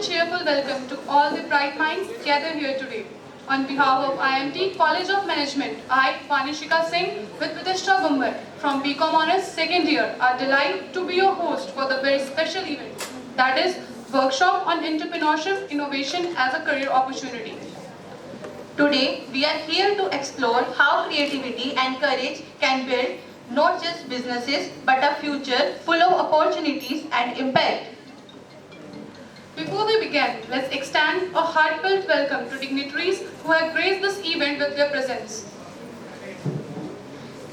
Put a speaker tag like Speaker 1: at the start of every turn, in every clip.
Speaker 1: and cheerful welcome to all the bright minds gathered here today. On behalf of IMT College of Management, I, Vanishika Singh, with Pratishtha Gumbar from BCom Honors second year, are delighted to be your host for the very special event, that is, Workshop on Entrepreneurship Innovation as a Career Opportunity.
Speaker 2: Today, we are here to explore how creativity and courage can build not just businesses, but a future full of opportunities and impact.
Speaker 1: Before we begin, let's extend a heartfelt welcome to dignitaries who have graced this event with their presence.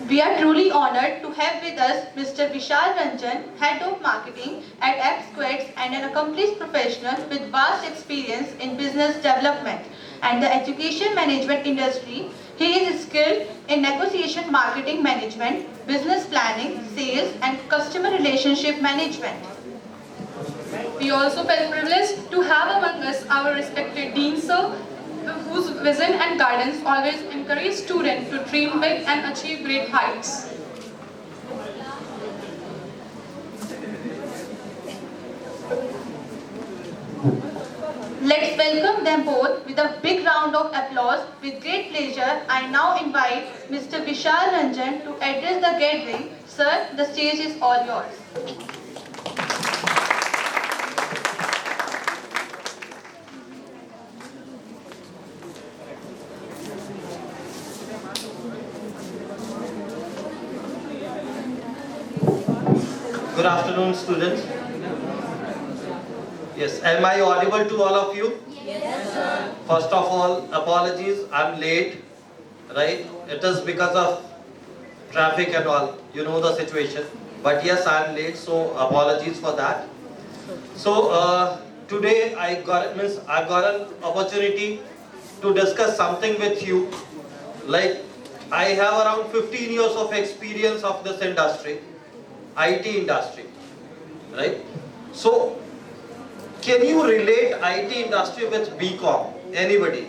Speaker 2: We are truly honored to have with us Mr. Vishal Ranjan, Head of Marketing at F-Squares and an accomplished professional with vast experience in business development and the education management industry. He is skilled in negotiation marketing management, business planning, sales and customer relationship management.
Speaker 1: We also felt privileged to have among us our respected Dean Sir, whose vision and guidance always encourage students to dream big and achieve great heights.
Speaker 2: Let's welcome them both with a big round of applause. With great pleasure, I now invite Mr. Vishal Ranjan to address the gathering. Sir, the stage is all yours.
Speaker 3: Good afternoon, students. Yes, am I audible to all of you?
Speaker 4: Yes, sir.
Speaker 3: First of all, apologies, I'm late, right? It is because of traffic and all, you know the situation. But yes, I'm late, so apologies for that. So today I got an opportunity to discuss something with you. Like, I have around 15 years of experience of this industry, IT industry, right? So, can you relate IT industry with BCom? Anybody?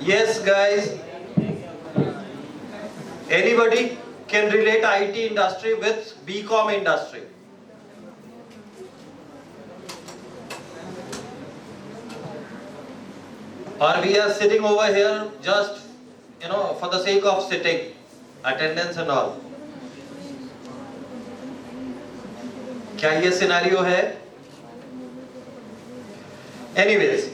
Speaker 3: Yes, guys. Anybody can relate IT industry with BCom industry? Or we are sitting over here just, for the sake of sitting, attendance and all. क्या ये scenario है? Anyways,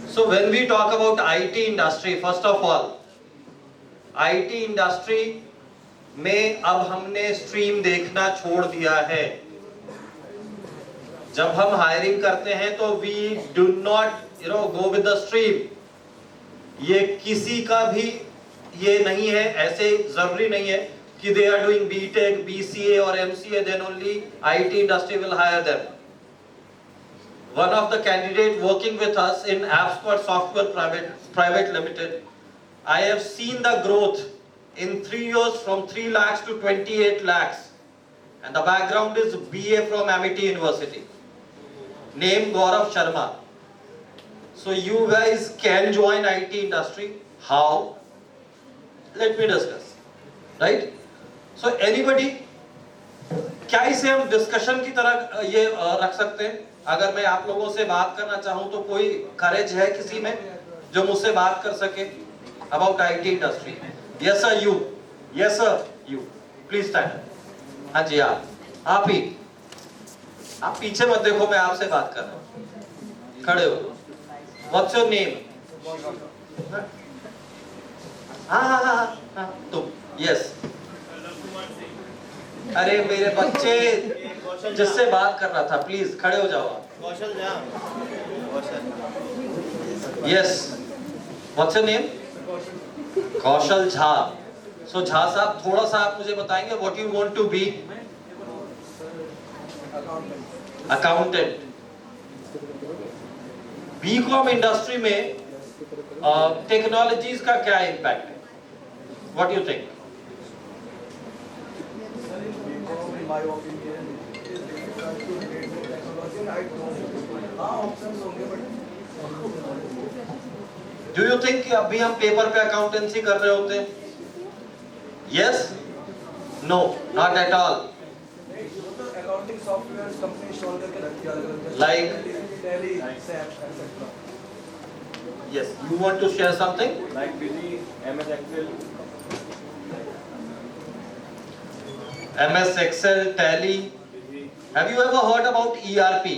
Speaker 3: so when we talk about IT industry, first of all, IT industry में अब हमने stream देखना छोड़ दिया है. जब हम हायरिंग करते हैं तो we do not go with the stream. ये किसी का भी ये नहीं है, ऐसे जरूरी नहीं है कि they are doing BTech, BCA or MCA, then only IT industry will hire them. One of the candidate working with us in AppSquad Software Private Limited, I have seen the growth in 3 years from 3 lakhs to 28 lakhs. And the background is BA from Amity University. Name Gaurav Sharma. So you guys can join IT industry. How? Let me discuss. Right? So anybody, क्या इसे हम discussion की तरह ये रख सकते हैं? अगर मैं आप लोगों से बात करना चाहूँ तो कोई करेज है किसी में जो मुझसे बात कर सके about IT industry? Yes sir, you. Yes sir, you. Please stand. हाँ जी आप ही. आप पीछे मत देखो, मैं आपसे बात कर रहा हूँ. खड़े हो. What's your name? हाँ तुम. Yes. अरे मेरे बच्चे जिससे बात कर रहा था, प्लीज खड़े हो जाओ आप.
Speaker 4: कौशल Jha.
Speaker 3: Yes. What's your name? Kaushal Jha. So Jha साहब, थोड़ा सा आप मुझे बताएंगे what you want to be? Accountant. BCom industry में टेक्नोलॉजीज का क्या इम्पैक्ट है? What do you think? Do you think कि अभी हम पेपर पे अकाउंटेंसी कर रहे होते हैं? Yes? No, not at all.
Speaker 4: Accounting software company install करके रखी है अलग-अलग,
Speaker 3: Like?
Speaker 4: Tally, SAP, etc.
Speaker 3: Yes, you want to share something?
Speaker 5: Like busy, MS Excel.
Speaker 3: MS Excel, Tally.
Speaker 5: Busy.
Speaker 3: Have you ever heard about ERP?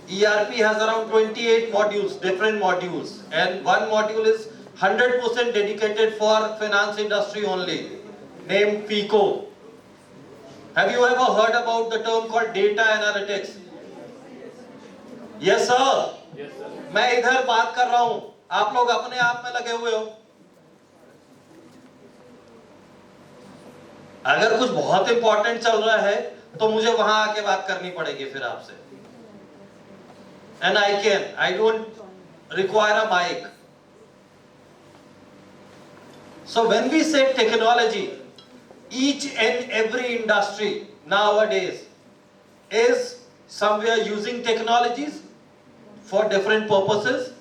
Speaker 3: ERP has around 28 modules, different modules, and one module is 100% dedicated for finance industry only, named FICO. Have you ever heard about the term called data analytics? Yes, sir.
Speaker 5: Yes, sir.
Speaker 3: मैं इधर बात कर रहा हूं, आप लोग अपने आप में लगे हुए हो। अगर कुछ बहुत इंपॉर्टेंट चल रहा है तो मुझे वहां आके बात करनी पड़ेगी फिर आपसे। And I don't require a mic. So when we say technology, each and every industry nowadays is somewhere using technologies for different purposes,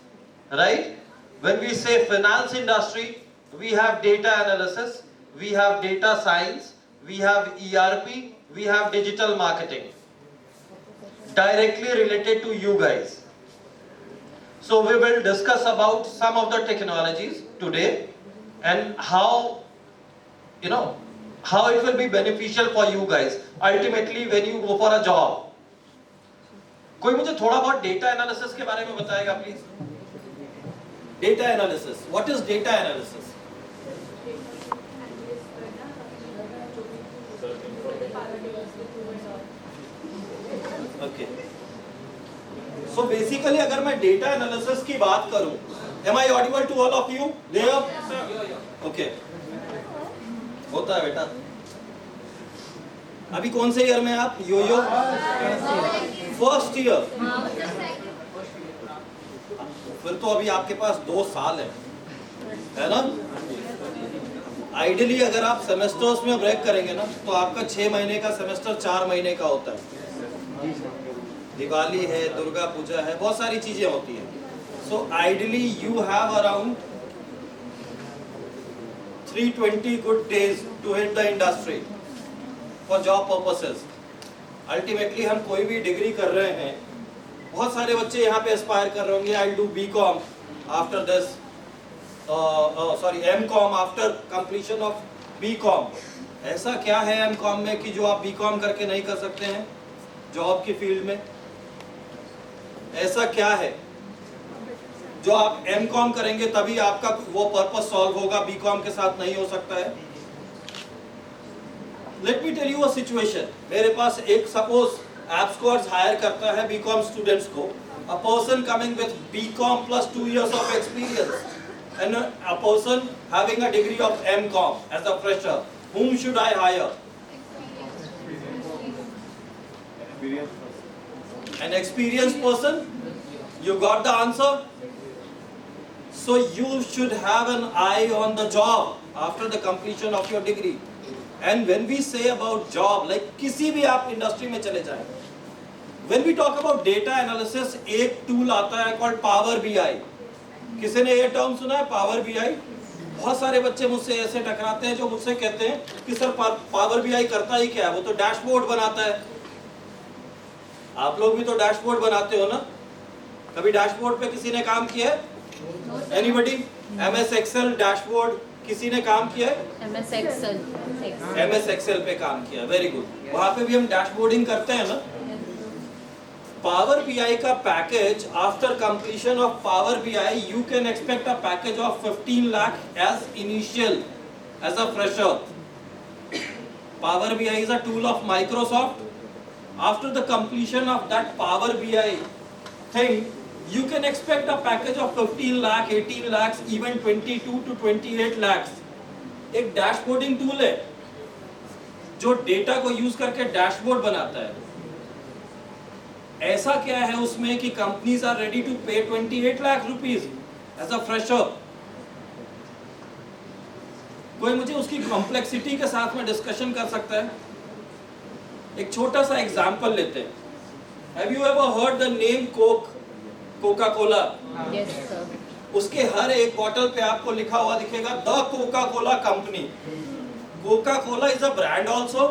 Speaker 3: right? When we say finance industry, we have data analysis, we have data science, we have ERP, we have digital marketing, directly related to you guys. So we will discuss about some of the technologies today and how it will be beneficial for you guys ultimately when you go for a job. कोई मुझे थोड़ा बहुत data analysis के बारे में बताएगा please? Data analysis, what is data analysis? Okay, so basically अगर मैं डेटा एनालिसिस की बात करूं, am I audible to all of you? Okay, होता है बेटा। अभी कौन से ईयर में आप? यो फर्स्ट ईयर। फिर तो अभी आपके पास 2 साल है ना? आइडियली अगर आप सेमेस्टर्स में ब्रेक करेंगे ना तो आपका 6 महीने का सेमेस्टर 4 महीने का होता है। दिवाली है, दुर्गा पूजा है, बहुत सारी चीजें होती हैं। So ideally you have around 320 good days to hit the industry for job purposes. Ultimately हम कोई भी डिग्री कर रहे हैं, बहुत सारे बच्चे यहाँ पे एस्पायर कर रहे होंगे, I do BCom after this, MCom after completion of BCom. ऐसा क्या है एमकॉम में कि जो आप बीकॉम करके नहीं कर सकते हैं जॉब की फील्ड में? ऐसा क्या है जो आप एमकॉम करेंगे तभी आपका वो पर्पस सॉल्व होगा, बीकॉम के साथ नहीं हो सकता है? Let me tell you a situation. मेरे पास एक सपोज एप्सकॉर्स हायर करता है बीकॉम स्टूडेंट्स को, a person coming with BCom plus 2 years of experience and a person having a degree of MCom as a fresher, whom should I hire? An experienced person? You got the answer? So you should have an eye on the job after the completion of your degree. And when we say about job, like किसी भी आप industry में चले जाएं, when we talk about data analysis, एक tool आता है called Power BI. किसी ने ये टर्म सुना है Power BI? बहुत सारे बच्चे मुझसे ऐसे टकराते हैं जो मुझसे कहते हैं कि सर पावर बीआई करता ही क्या है? वो तो डैशबोर्ड बनाता है। आप लोग भी तो डैशबोर्ड बनाते हो ना? कभी डैशबोर्ड पे किसी ने काम किया है? एनीबॉडी? MS एक्सेल डैशबोर्ड किसी ने काम किया है?
Speaker 6: MS Excel.
Speaker 3: MS एक्सेल पे काम किया, वेरी गुड। वहां पे भी हम डैशबोर्डिंग करते हैं ना? पावर बीआई का package, after completion of power BI you can expect a package of 15 lakh as initial, as a fresher. Power BI is a tool of Microsoft. After the completion of that Power BI thing, you can expect a package of 15 lakh, 18 lakhs, even 22 to 28 lakhs. एक डैशबोर्डिंग tool है जो data को use करके dashboard बनाता है। ऐसा क्या है उसमें कि companies are ready to pay 28 lakh rupees as a fresher? कोई मुझे उसकी कॉम्प्लेक्सिटी के साथ में डिस्कशन कर सकता है? एक छोटा सा एग्जांपल लेते हैं। Have you ever heard the name Coca Cola?
Speaker 6: Yes, sir.
Speaker 3: उसके हर एक बॉटल पे आपको लिखा हुआ दिखेगा the Coca Cola company. Coca Cola is a brand also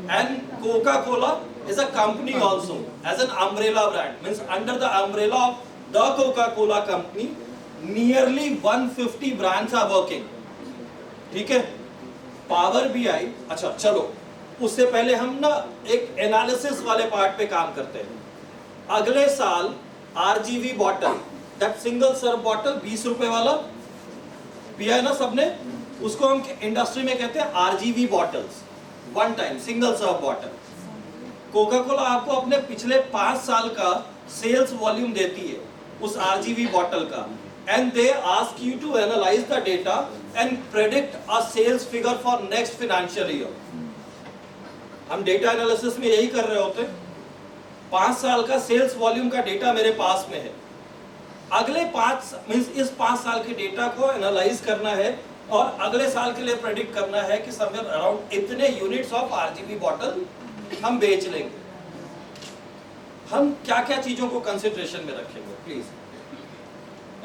Speaker 6: and Coca-Cola is a company also, as an umbrella brand, means under the umbrella of the Coca-Cola company, nearly 150 brands are working. ठीक है, power BI, अच्छा चलो, उससे पहले हम ना एक analysis वाले पार्ट पे काम करते हैं. अगले साल RGV bottle, that single serve bottle 20 रुपए वाला पिया है ना सबने, उसको हम इंडस्ट्री में कहते हैं RGV bottles, one time single serve bottle. Coca Cola आपको अपने पिछले 5 साल का सेल्स वॉल्यूम देती है उस RGV बॉटल का, and they ask you to analyse the data and predict a sales figure for next financial year. हम डेटा एनालिसिस में यही कर रहे होते हैं. 5 साल का सेल्स वॉल्यूम का डेटा मेरे पास में है, अगले 5 मींस इस 5 साल के डेटा को एनालाइज करना है और अगले साल के लिए प्रेडिक्ट करना है कि समवेयर अराउंड इतने यूनिट्स ऑफ RGV बॉटल हम बेच लेंगे. हम क्या क्या चीजों को कंसिडरेशन में रखेंगे प्लीज,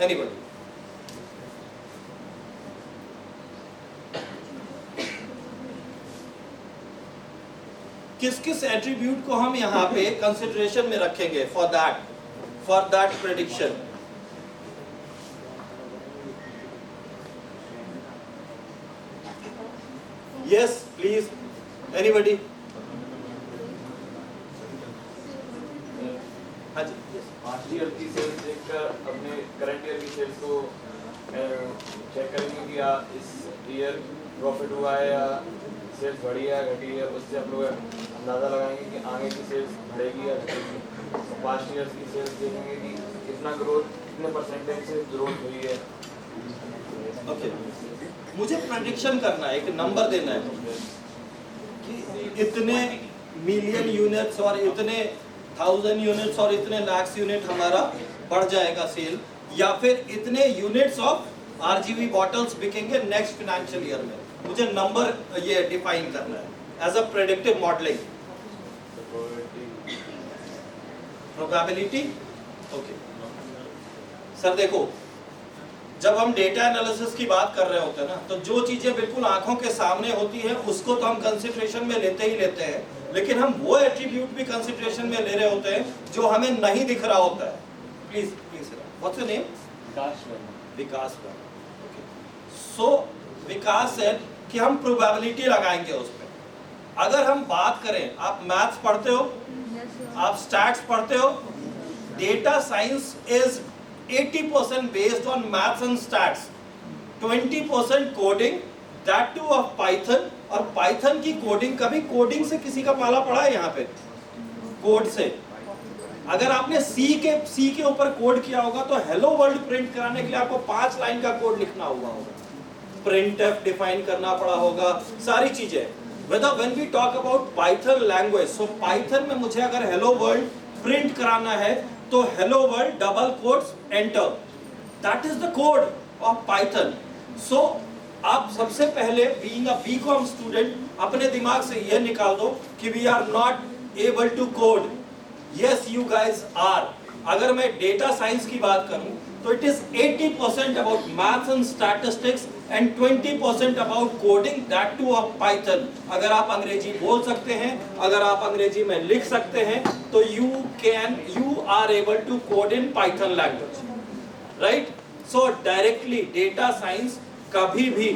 Speaker 6: एनीबॉडी? किस किस एट्रीब्यूट को हम यहाँ पे कंसिडरेशन में रखेंगे for that prediction? Yes please, anybody? हाँ जी.
Speaker 5: पास्ट ईयर की सेल्स देखकर अपने करंट ईयर की सेल्स को चेक करेंगे कि इस ईयर प्रॉफिट हुआ है या सेल्स बढ़ी है घटी है. उससे आप लोग अंदाज़ा लगाएंगे कि आगे की सेल्स बढ़ेगी या घटेगी. तो पास्ट ईयर की सेल्स देखेंगे कि कितना ग्रोथ, कितने परसेंटेज से ग्रोथ हुई है.
Speaker 6: ओके, मुझे प्रेडिक्शन करना है, एक नंबर देना है कि इतने मिलियन यूनिट्स और इतने 1000 यूनिट्स और इतने लाख यूनिट हमारा बढ़ जाएगा सेल, या फिर इतने यूनिट्स ऑफ RGV बॉटल्स बिकेंगे नेक्स्ट फाइनेंशियल ईयर में. मुझे नंबर ये डिफाइन करना है as a predictive modelling. Probability. Okay sir, देखो जब हम डेटा एनालिसिस की बात कर रहे होते हैं ना, तो जो चीजें बिल्कुल आंखों के सामने होती है उसको तो हम कंसिडरेशन में लेते ही लेते हैं, लेकिन हम वो एट्रीब्यूट भी कंसिडरेशन में ले रहे होते हैं जो हमें नहीं दिख रहा होता है. Please please, what's your name? Vikas. So Vikas said कि हम प्रोबेबिलिटी लगाएंगे उस पे. अगर हम बात करें, आप मैथ्स पढ़ते हो, आप स्टैट्स पढ़ते हो, data science is 80% based on maths and stats, 20% coding, that two of Python. और पाइथन की कोडिंग, कभी कोडिंग से किसी का पाला पड़ा है यहाँ पे? कोड से अगर आपने सी के ऊपर कोड किया होगा तो हेलो वर्ल्ड प्रिंट कराने के लिए आपको 5 लाइन का कोड लिखना हुआ होगा, printf डिफाइन करना पड़ा होगा, सारी चीजें. when we talk about Python language, so Python में मुझे अगर hello world प्रिंट कराना है तो hello world double quotes enter, that is the code of Python. so आप सबसे पहले being a BCom student अपने दिमाग से यह निकाल दो कि we are not able to code. yes you guys are. अगर मैं डेटा साइंस की बात करूं तो it is 80% about maths and statistics and 20% about coding, that too of Python. अगर आप अंग्रेजी बोल सकते हैं, अगर आप अंग्रेजी में लिख सकते हैं तो you are able to code in Python language, right? so directly data science कभी भी,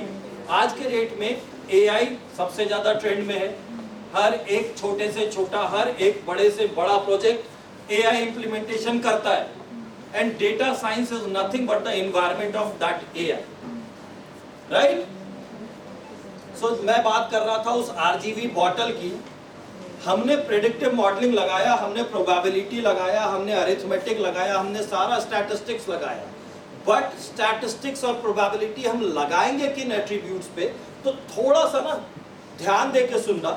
Speaker 6: आज के डेट में AI सबसे ज्यादा ट्रेंड में है. हर एक छोटे से छोटा, हर एक बड़े से बड़ा प्रोजेक्ट AI इंप्लीमेंटेशन करता है, and data science is nothing but the environment of that AI, right? So मैं बात कर रहा था उस RGV बॉटल की. हमने प्रेडिक्टिव मॉडलिंग लगाया, हमने प्रोबेबिलिटी लगाया, हमने अरिथमेटिक लगाया, हमने सारा स्टैटिस्टिक्स लगाया. बट स्टैटिस्टिक्स और प्रोबेबिलिटी हम लगाएंगे किन एट्रीब्यूट्स पे, तो थोड़ा सा ना ध्यान दे के सुनना.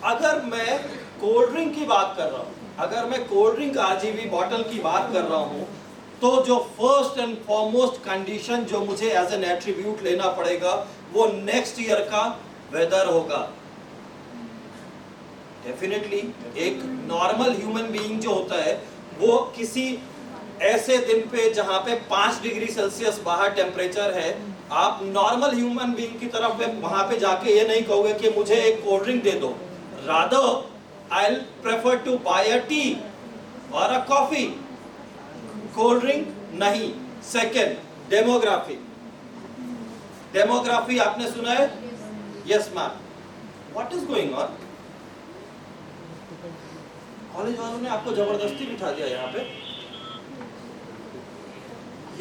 Speaker 6: अगर मैं कोल्ड ड्रिंक की बात कर रहा हूँ, अगर मैं कोल्ड ड्रिंक RGV बॉटल की बात कर रहा हूँ, तो जो फर्स्ट एंड फॉरमोस्ट कंडीशन जो मुझे एज एन एट्रीब्यूट लेना पड़ेगा वो नेक्स्ट ईयर का वेदर होगा. डेफिनेटली एक नॉर्मल ह्यूमन बीइंग जो होता है वो किसी ऐसे दिन पे जहाँ पे 5 डिग्री सेल्सियस बाहर टेम्परेचर है, आप नॉर्मल ह्यूमन बीइंग की तरफ वहां पे जाके ये नहीं कहोगे कि मुझे एक कोल्ड ड्रिंक दे दो, rather I'll prefer to buy a tea or a coffee. Cold drink नहीं. Second, demography. Demography आपने सुना है? Yes ma'am. What is going on? College वालों ने आपको जबरदस्ती बिठा दिया यहाँ पे.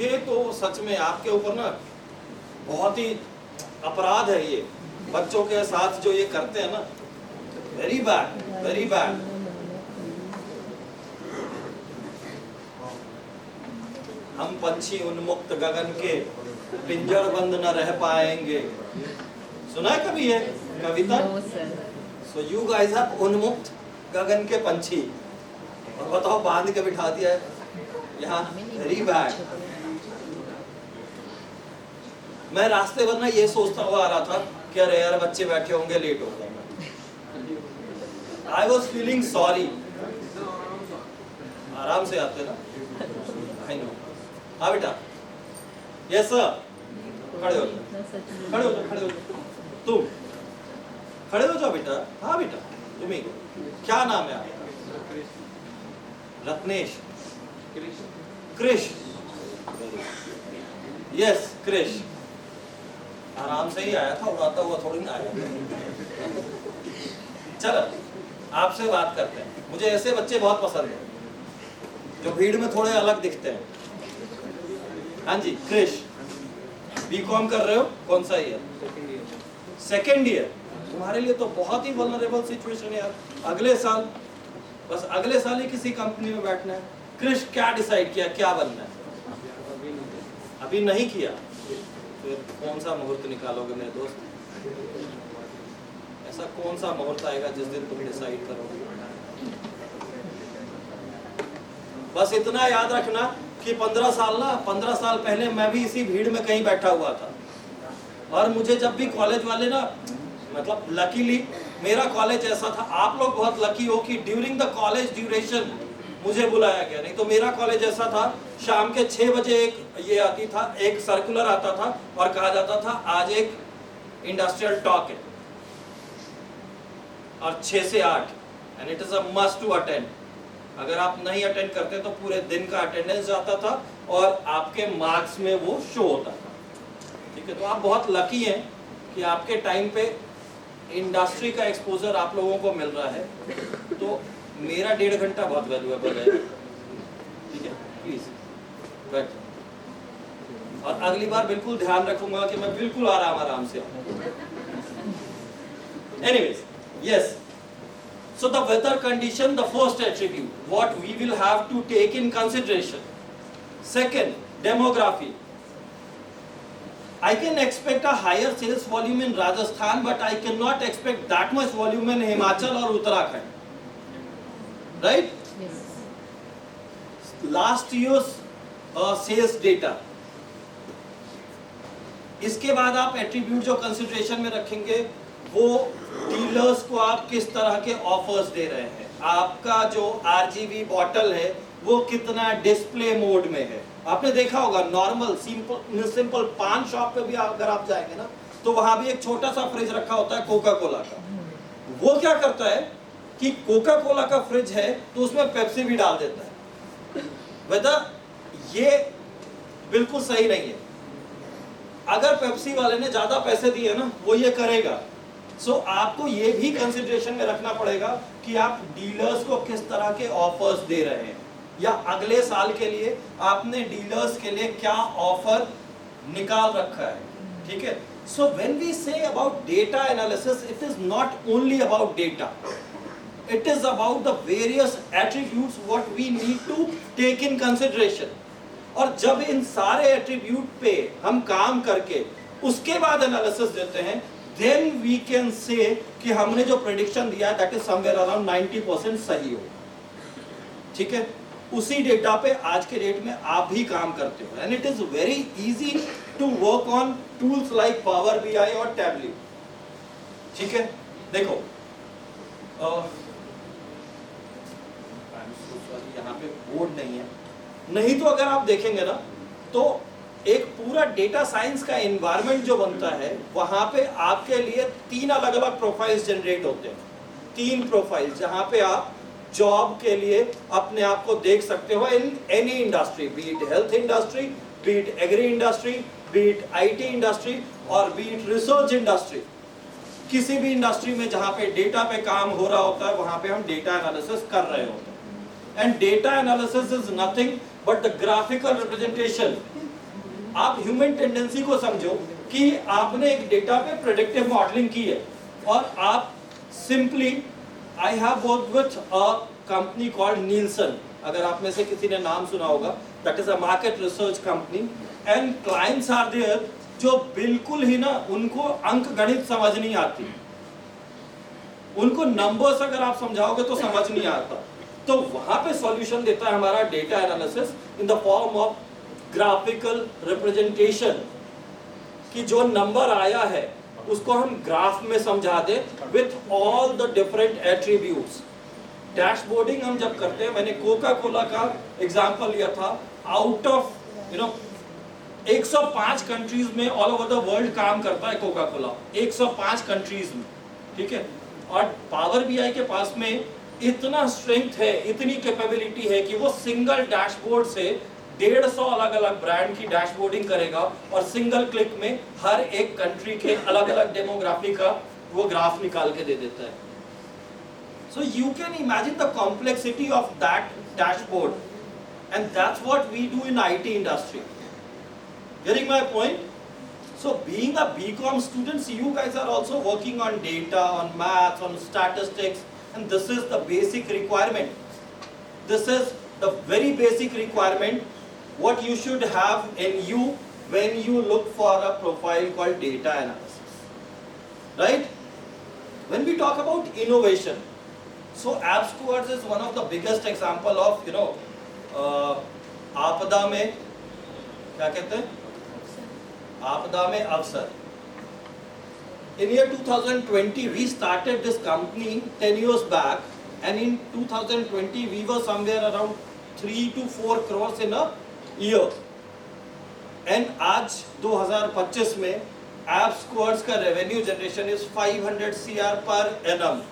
Speaker 6: ये तो सच में आपके ऊपर ना बहुत ही अपराध है ये. बच्चों के साथ जो ये करते हैं ना, वेरी बैड, वेरी बैड. हम पंछी उन्मुक्त गगन के पिंजर बंद न रह पाएंगे. सुना है कभी ये कविता? सो यू गाइस आर उन्मुक्त गगन के पंछी, और बताओ बांध के बिठा दिया है यहाँ. Very bad. मैं रास्ते पर ना ये सोचता हुआ आ रहा था कि अरे यार बच्चे बैठे होंगे, लेट हो गए. I was feeling sorry. आराम से आते ना. I know. हाँ बेटा. Yes sir. खड़े हो जाओ, खड़े हो जाओ, खड़े हो जाओ. तुम खड़े हो जाओ बेटा. हाँ बेटा तुम्हें क्या नाम है आपका? रत्नेश. क्रिश. यस क्रिश. आराम से ही आया था, उड़ाता हुआ थोड़ी ना आया. चलो आपसे बात करते हैं. मुझे ऐसे बच्चे बहुत पसंद हैं जो भीड़ में थोड़े अलग दिखते हैं. हाँ जी क्रिश, बीकॉम कर रहे हो? कौन सा ईयर? Second year. तुम्हारे लिए तो बहुत ही वल्नरेबल सिचुएशन है यार. अगले साल, बस अगले साल ही किसी कंपनी में बैठना है. क्रिश क्या डिसाइड किया, क्या बनना है? अभी नहीं किया. फिर कौन सा मुहूर्त निकालोगे मेरे दोस्त? ऐसा कौन सा मुहूर्त आएगा जिस दिन तुम डिसाइड करोगे? बस इतना याद रखना कि 15 साल पहले मैं भी इसी भीड़ में कहीं बैठा हुआ था. और मुझे जब भी कॉलेज वाले ना, मतलब लकीली मेरा कॉलेज ऐसा था, आप लोग बहुत लकी हो कि ड्यूरिंग द कॉलेज ड्यूरेशन मुझे बुलाया गया. नहीं तो मेरा कॉलेज ऐसा था, शाम के 6 बजे एक ये आती था, एक सर्कुलर आता था और कहा जाता था आज एक इंडस्ट्रियल टॉक है, और 6 से 8 and it is a must to attend. अगर आप नहीं अटेंड करते तो पूरे दिन का अटेंडेंस जाता था और आपके मार्क्स में वो शो होता था. ठीक है, तो आप बहुत लकी हैं कि आपके टाइम पे इंडस्ट्री का एक्सपोजर आप लोगों को मिल रहा है. तो मेरा 1.5 घंटा बहुत वैल्यूएबल है. ठीक है, प्लीज बैठ. और अगली बार बिल्कुल ध्यान रखूंगा कि मैं बिल्कुल आराम से आऊं. Anyways, yes. So the weather condition, the first attribute, what we will have to take in consideration. Second, demography. I can expect a higher sales volume in Rajasthan, but I cannot expect that much volume in Himachal or Uttarakhand. Right?
Speaker 7: Yes.
Speaker 6: Last year's sales data. इसके बाद आप attribute जो consideration में रखेंगे वो dealers को आप किस तरह के ऑफर्स दे रहे हैं. आपका जो RGB बॉटल है वो कितना डिस्प्ले मोड में है. आपने देखा होगा नॉर्मल सिंपल पान शॉप पे भी अगर आप जाएंगे ना तो वहां भी एक छोटा सा फ्रिज रखा होता है कोका कोला का. वो क्या करता है कि कोका कोला का फ्रिज है तो उसमें पेप्सी भी डाल देता है. वेदर ये बिल्कुल सही नहीं है. अगर पेप्सी वाले ने ज्यादा पैसे दिए ना वो ये करेगा. सो आपको ये भी कंसिडरेशन में रखना पड़ेगा कि आप डीलर्स को किस तरह के ऑफर्स दे रहे हैं, या अगले साल के लिए आपने डीलर्स के लिए क्या ऑफर निकाल रखा है. ठीक है. So when we say about data analysis, it is not only about data, it is about the various attributes what we need to take in consideration. और जब इन सारे एट्रीब्यूट पे हम काम करके उसके बाद एनालिसिस देते हैं, then we can say कि हमने जो प्रेडिक्शन दिया that is somewhere around 90% सही हो. ठीक है. उसी डेटा पे आज के डेट में आप भी काम करते हो, and it is very easy to work on tools like Power BI और Tableau. ठीक है. देखो यहाँ पे बोर्ड नहीं है, नहीं तो अगर आप देखेंगे ना तो एक पूरा डेटा साइंस का एनवायरनमेंट जो बनता है वहां पे आपके लिए 3 अलग अलग प्रोफाइल्स जनरेट होते हैं. 3 प्रोफाइल जहां पे आप जॉब के लिए अपने आप को देख सकते हो in any industry, be it health industry, be it agri industry, be it IT industry और बी इट रिसर्च इंडस्ट्री। किसी भी इंडस्ट्री में जहां पे डेटा पे काम हो रहा होता है वहां पे हम डेटा एनालिसिस कर रहे होते हैं। And data analysis is nothing but the graphical representation. आप ह्यूमन टेंडेंसी को समझो कि आपने एक डेटा पे प्रेडिक्टिव मॉडलिंग की है और आप simply, I have worked with a company called Nielsen, अगर आप में से किसी ने नाम सुना होगा, that is a market research company and clients are there जो बिल्कुल ही ना उनको अंक गणित समझ नहीं आती, उनको नंबर्स अगर आप समझाओगे तो समझ नहीं आता। तो वहां पे सॉल्यूशन देता है हमारा data analysis in the form of graphical representation, कि जो नंबर आया है उसको हम ग्राफ में समझा दें with all the different attributes. Dashboarding हम जब करते हैं, मैंने कोका कोला का एग्जांपल लिया था, आउट ऑफ 105 कंट्रीज में ऑल ओवर द वर्ल्ड काम करता है कोका कोला, 105 कंट्रीज में, ठीक है। और पावर बीआई के पास में इतना स्ट्रेंथ है, इतनी कैपेबिलिटी है कि वो सिंगल डैशबोर्ड से 150 अलग अलग ब्रांड की डैशबोर्डिंग करेगा और सिंगल क्लिक में हर एक कंट्री के अलग अलग डेमोग्राफी का वो ग्राफ निकाल के दे देता है। So you can imagine the complexity of that dashboard, and that's what we do in IT industry. Getting my point? So being a BCom students, you guys are also working on data, on maths, on statistics, and this is the basic requirement. This is the very basic requirement what you should have in you when you look for a profile called data analysis. Right? When we talk about innovation, so AppSquads is one of the biggest example of आपदा में क्या कहते हैं, आपदा में अवसर। In year 2020 we started this company 10 years back, and in 2020 we were somewhere around 3 to 4 crores in a year, and आज 2025 में AppSquads का revenue generation is 500 CR per annum।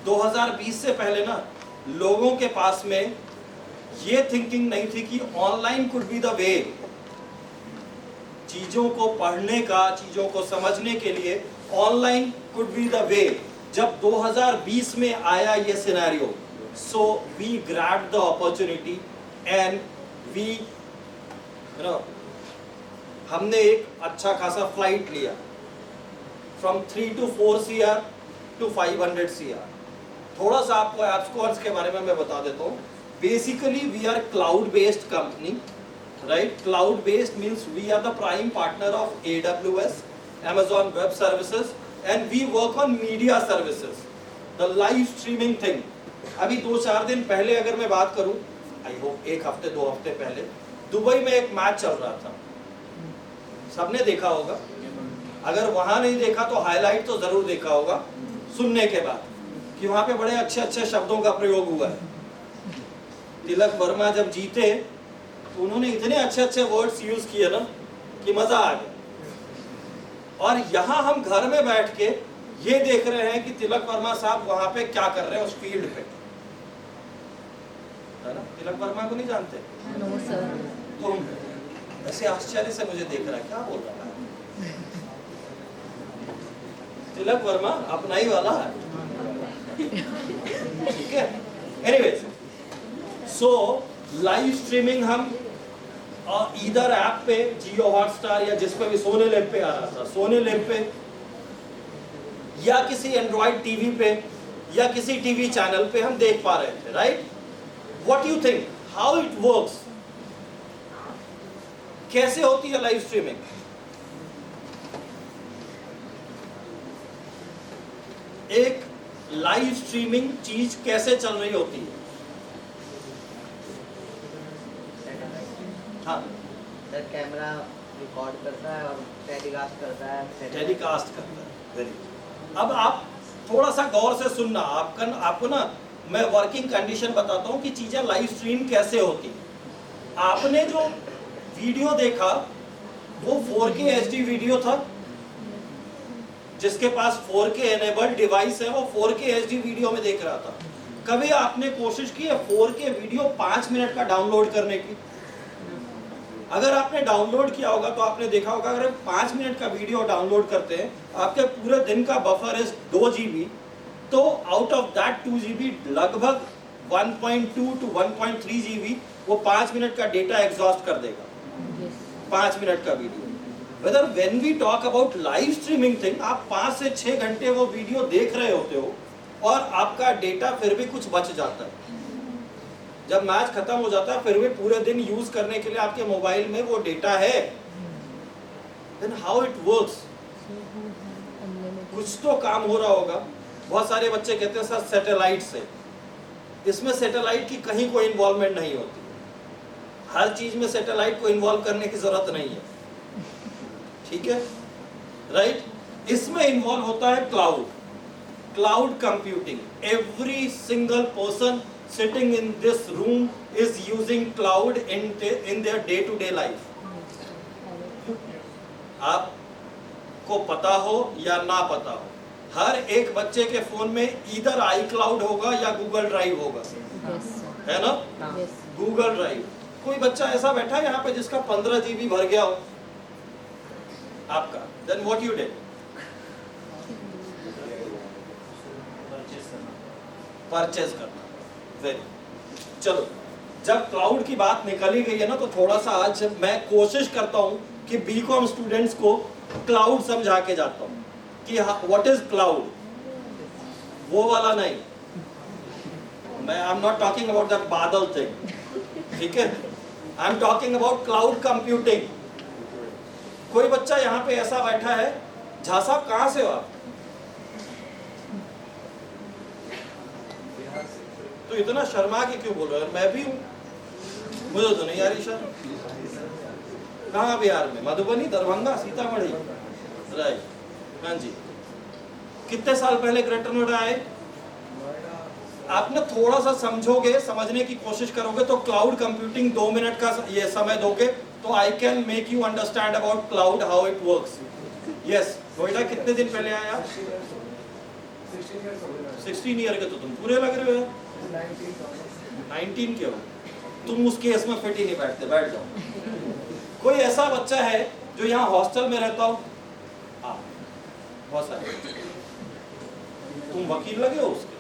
Speaker 6: 2020 से पहले ना लोगों के पास में ये थिंकिंग नहीं थी कि online could be the way. चीजों को पढ़ने का, चीजों को समझने के लिए online could be the way. जब 2020 में आया ये scenario, so we grabbed the opportunity and we हमने एक अच्छा खासा फ्लाइट लिया from 3 to 4 CR to 500 CR। थोड़ा सा आपको AppSquads के बारे में मैं बता देता हूँ। Basically we are cloud based company, right? Cloud based means we are the prime partner of AWS, Amazon Web Services, and we work on media services, the live streaming thing। अभी 2-4 दिन पहले अगर मैं बात करूँ, आई होप 1 हफ्ते 2 हफ्ते पहले दुबई में एक मैच चल रहा था, सबने देखा होगा। अगर वहां नहीं देखा तो हाईलाइट तो जरूर देखा होगा सुनने के बाद, कि वहां पे बड़े अच्छे अच्छे शब्दों का प्रयोग हुआ है। तिलक वर्मा जब जीते तो उन्होंने इतने अच्छे अच्छे वर्ड्स यूज किए ना कि मजा आ गया। और यहाँ हम घर में बैठ के ये देख रहे हैं कि तिलक वर्मा साहब वहां पे क्या कर रहे हैं उस फील्ड पे, है ना? तिलक वर्मा को नहीं जानते?
Speaker 7: No sir.
Speaker 6: तो ऐसे आश्चर्य से मुझे देख रहा है, क्या बोल रहा है? तिलक वर्मा अपना ही वाला है, ठीक है। एनीवेज, सो लाइव स्ट्रीमिंग हम इधर ऐप पे, जियो हॉटस्टार या जिस पे भी, सोने लिव पे आ रहा था, सोने लिव पे या किसी एंड्रॉइड टीवी पे या किसी टीवी चैनल पे हम देख पा रहे थे, right? What you think, how it works? कैसे होती है लाइव स्ट्रीमिंग? एक लाइव स्ट्रीमिंग चीज कैसे चल रही होती है? हाँ,
Speaker 8: कैमरा रिकॉर्ड करता है और टेलीकास्ट करता है।
Speaker 6: टेलीकास्ट करता है। Very good. अब आप थोड़ा सा गौर से सुनना, आपको ना मैं वर्किंग कंडीशन बताता हूँ कि चीजें लाइव स्ट्रीम कैसे होती है। आपने जो वीडियो देखा वो 4K HD वीडियो था, जिसके पास 4K एनेबल्ड डिवाइस है वो 4K HD वीडियो में देख रहा था। कभी आपने कोशिश की है 4K वीडियो 5 मिनट का डाउनलोड करने की? अगर आपने डाउनलोड किया होगा तो आपने देखा होगा अगर 5 मिनट का वीडियो डाउनलोड करते हैं, आपके पूरे दिन का बफर इज 2 GB, तो आउट ऑफ दैट 2 GB लगभग 1.2 to 1.3 GB वो 5 मिनट का डेटा एग्जॉस्ट कर देगा। 5 मिनट का video. Whether when we talk about live streaming thing, आप 5 से 6 घंटे वो वीडियो देख रहे होते हो और आपका डेटा फिर भी कुछ बच जाता है। जब मैच खत्म हो जाता है फिर भी पूरे दिन यूज करने के लिए आपके मोबाइल में वो डेटा है। Then how it works? कुछ तो काम हो रहा होगा। बहुत सारे बच्चे कहते हैं सर सैटेलाइट से, इसमें सैटेलाइट की कहीं कोई इन्वॉल्वमेंट नहीं होती। हर चीज में सैटेलाइट को इन्वॉल्व करने की जरूरत नहीं है, ठीक है, राइट? इसमें इन्वॉल्व होता है cloud computing. Every single person sitting in this room is using cloud in their day to day life. आपको पता हो या ना पता हो, हर एक बच्चे के फोन में इधर iCloud होगा या Google ड्राइव होगा, है ना? Google drive. कोई बच्चा ऐसा बैठा है यहाँ पे जिसका 15 GB भर गया हो आपका, then what you did? Purchase करना। चलो, जब क्लाउड की बात निकली गई है ना, तो थोड़ा सा आज मैं कोशिश करता हूं कि बीकॉम स्टूडेंट्स को क्लाउड समझा के जाता हूं कि व्हाट इज क्लाउड। वो वाला नहीं, मैं I am not talking about that बादल थिंग, ठीक है? I am talking about cloud computing. कोई बच्चा यहाँ पे ऐसा बैठा है, झा साहब कहां से हो आप? तो इतना शर्मा के क्यों बोल रहे हो? मैं भी हूँ, मुझे तो नहीं आ रही सर। कहाँ बिहार में? मधुबनी, दरभंगा, सीतामढ़ी, राइट? हाँ जी। कितने साल पहले ग्रेटर नोएडा आए? आपने थोड़ा सा समझोगे, समझने की कोशिश करोगे तो क्लाउड कंप्यूटिंग 2 मिनट का ये समय दोगे तो I can make you understand about cloud, how it works. Yes, Noida कितने दिन पहले आया? 16 ईयर के तो तुम पूरे लग रहे हो। 19 के हो तुम, उस केस में फिट ही नहीं बैठते, बैठ जाओ। कोई ऐसा बच्चा है जो यहाँ हॉस्टल में रहता हो? बहुत सारे। तुम वकील लगे हो उसके,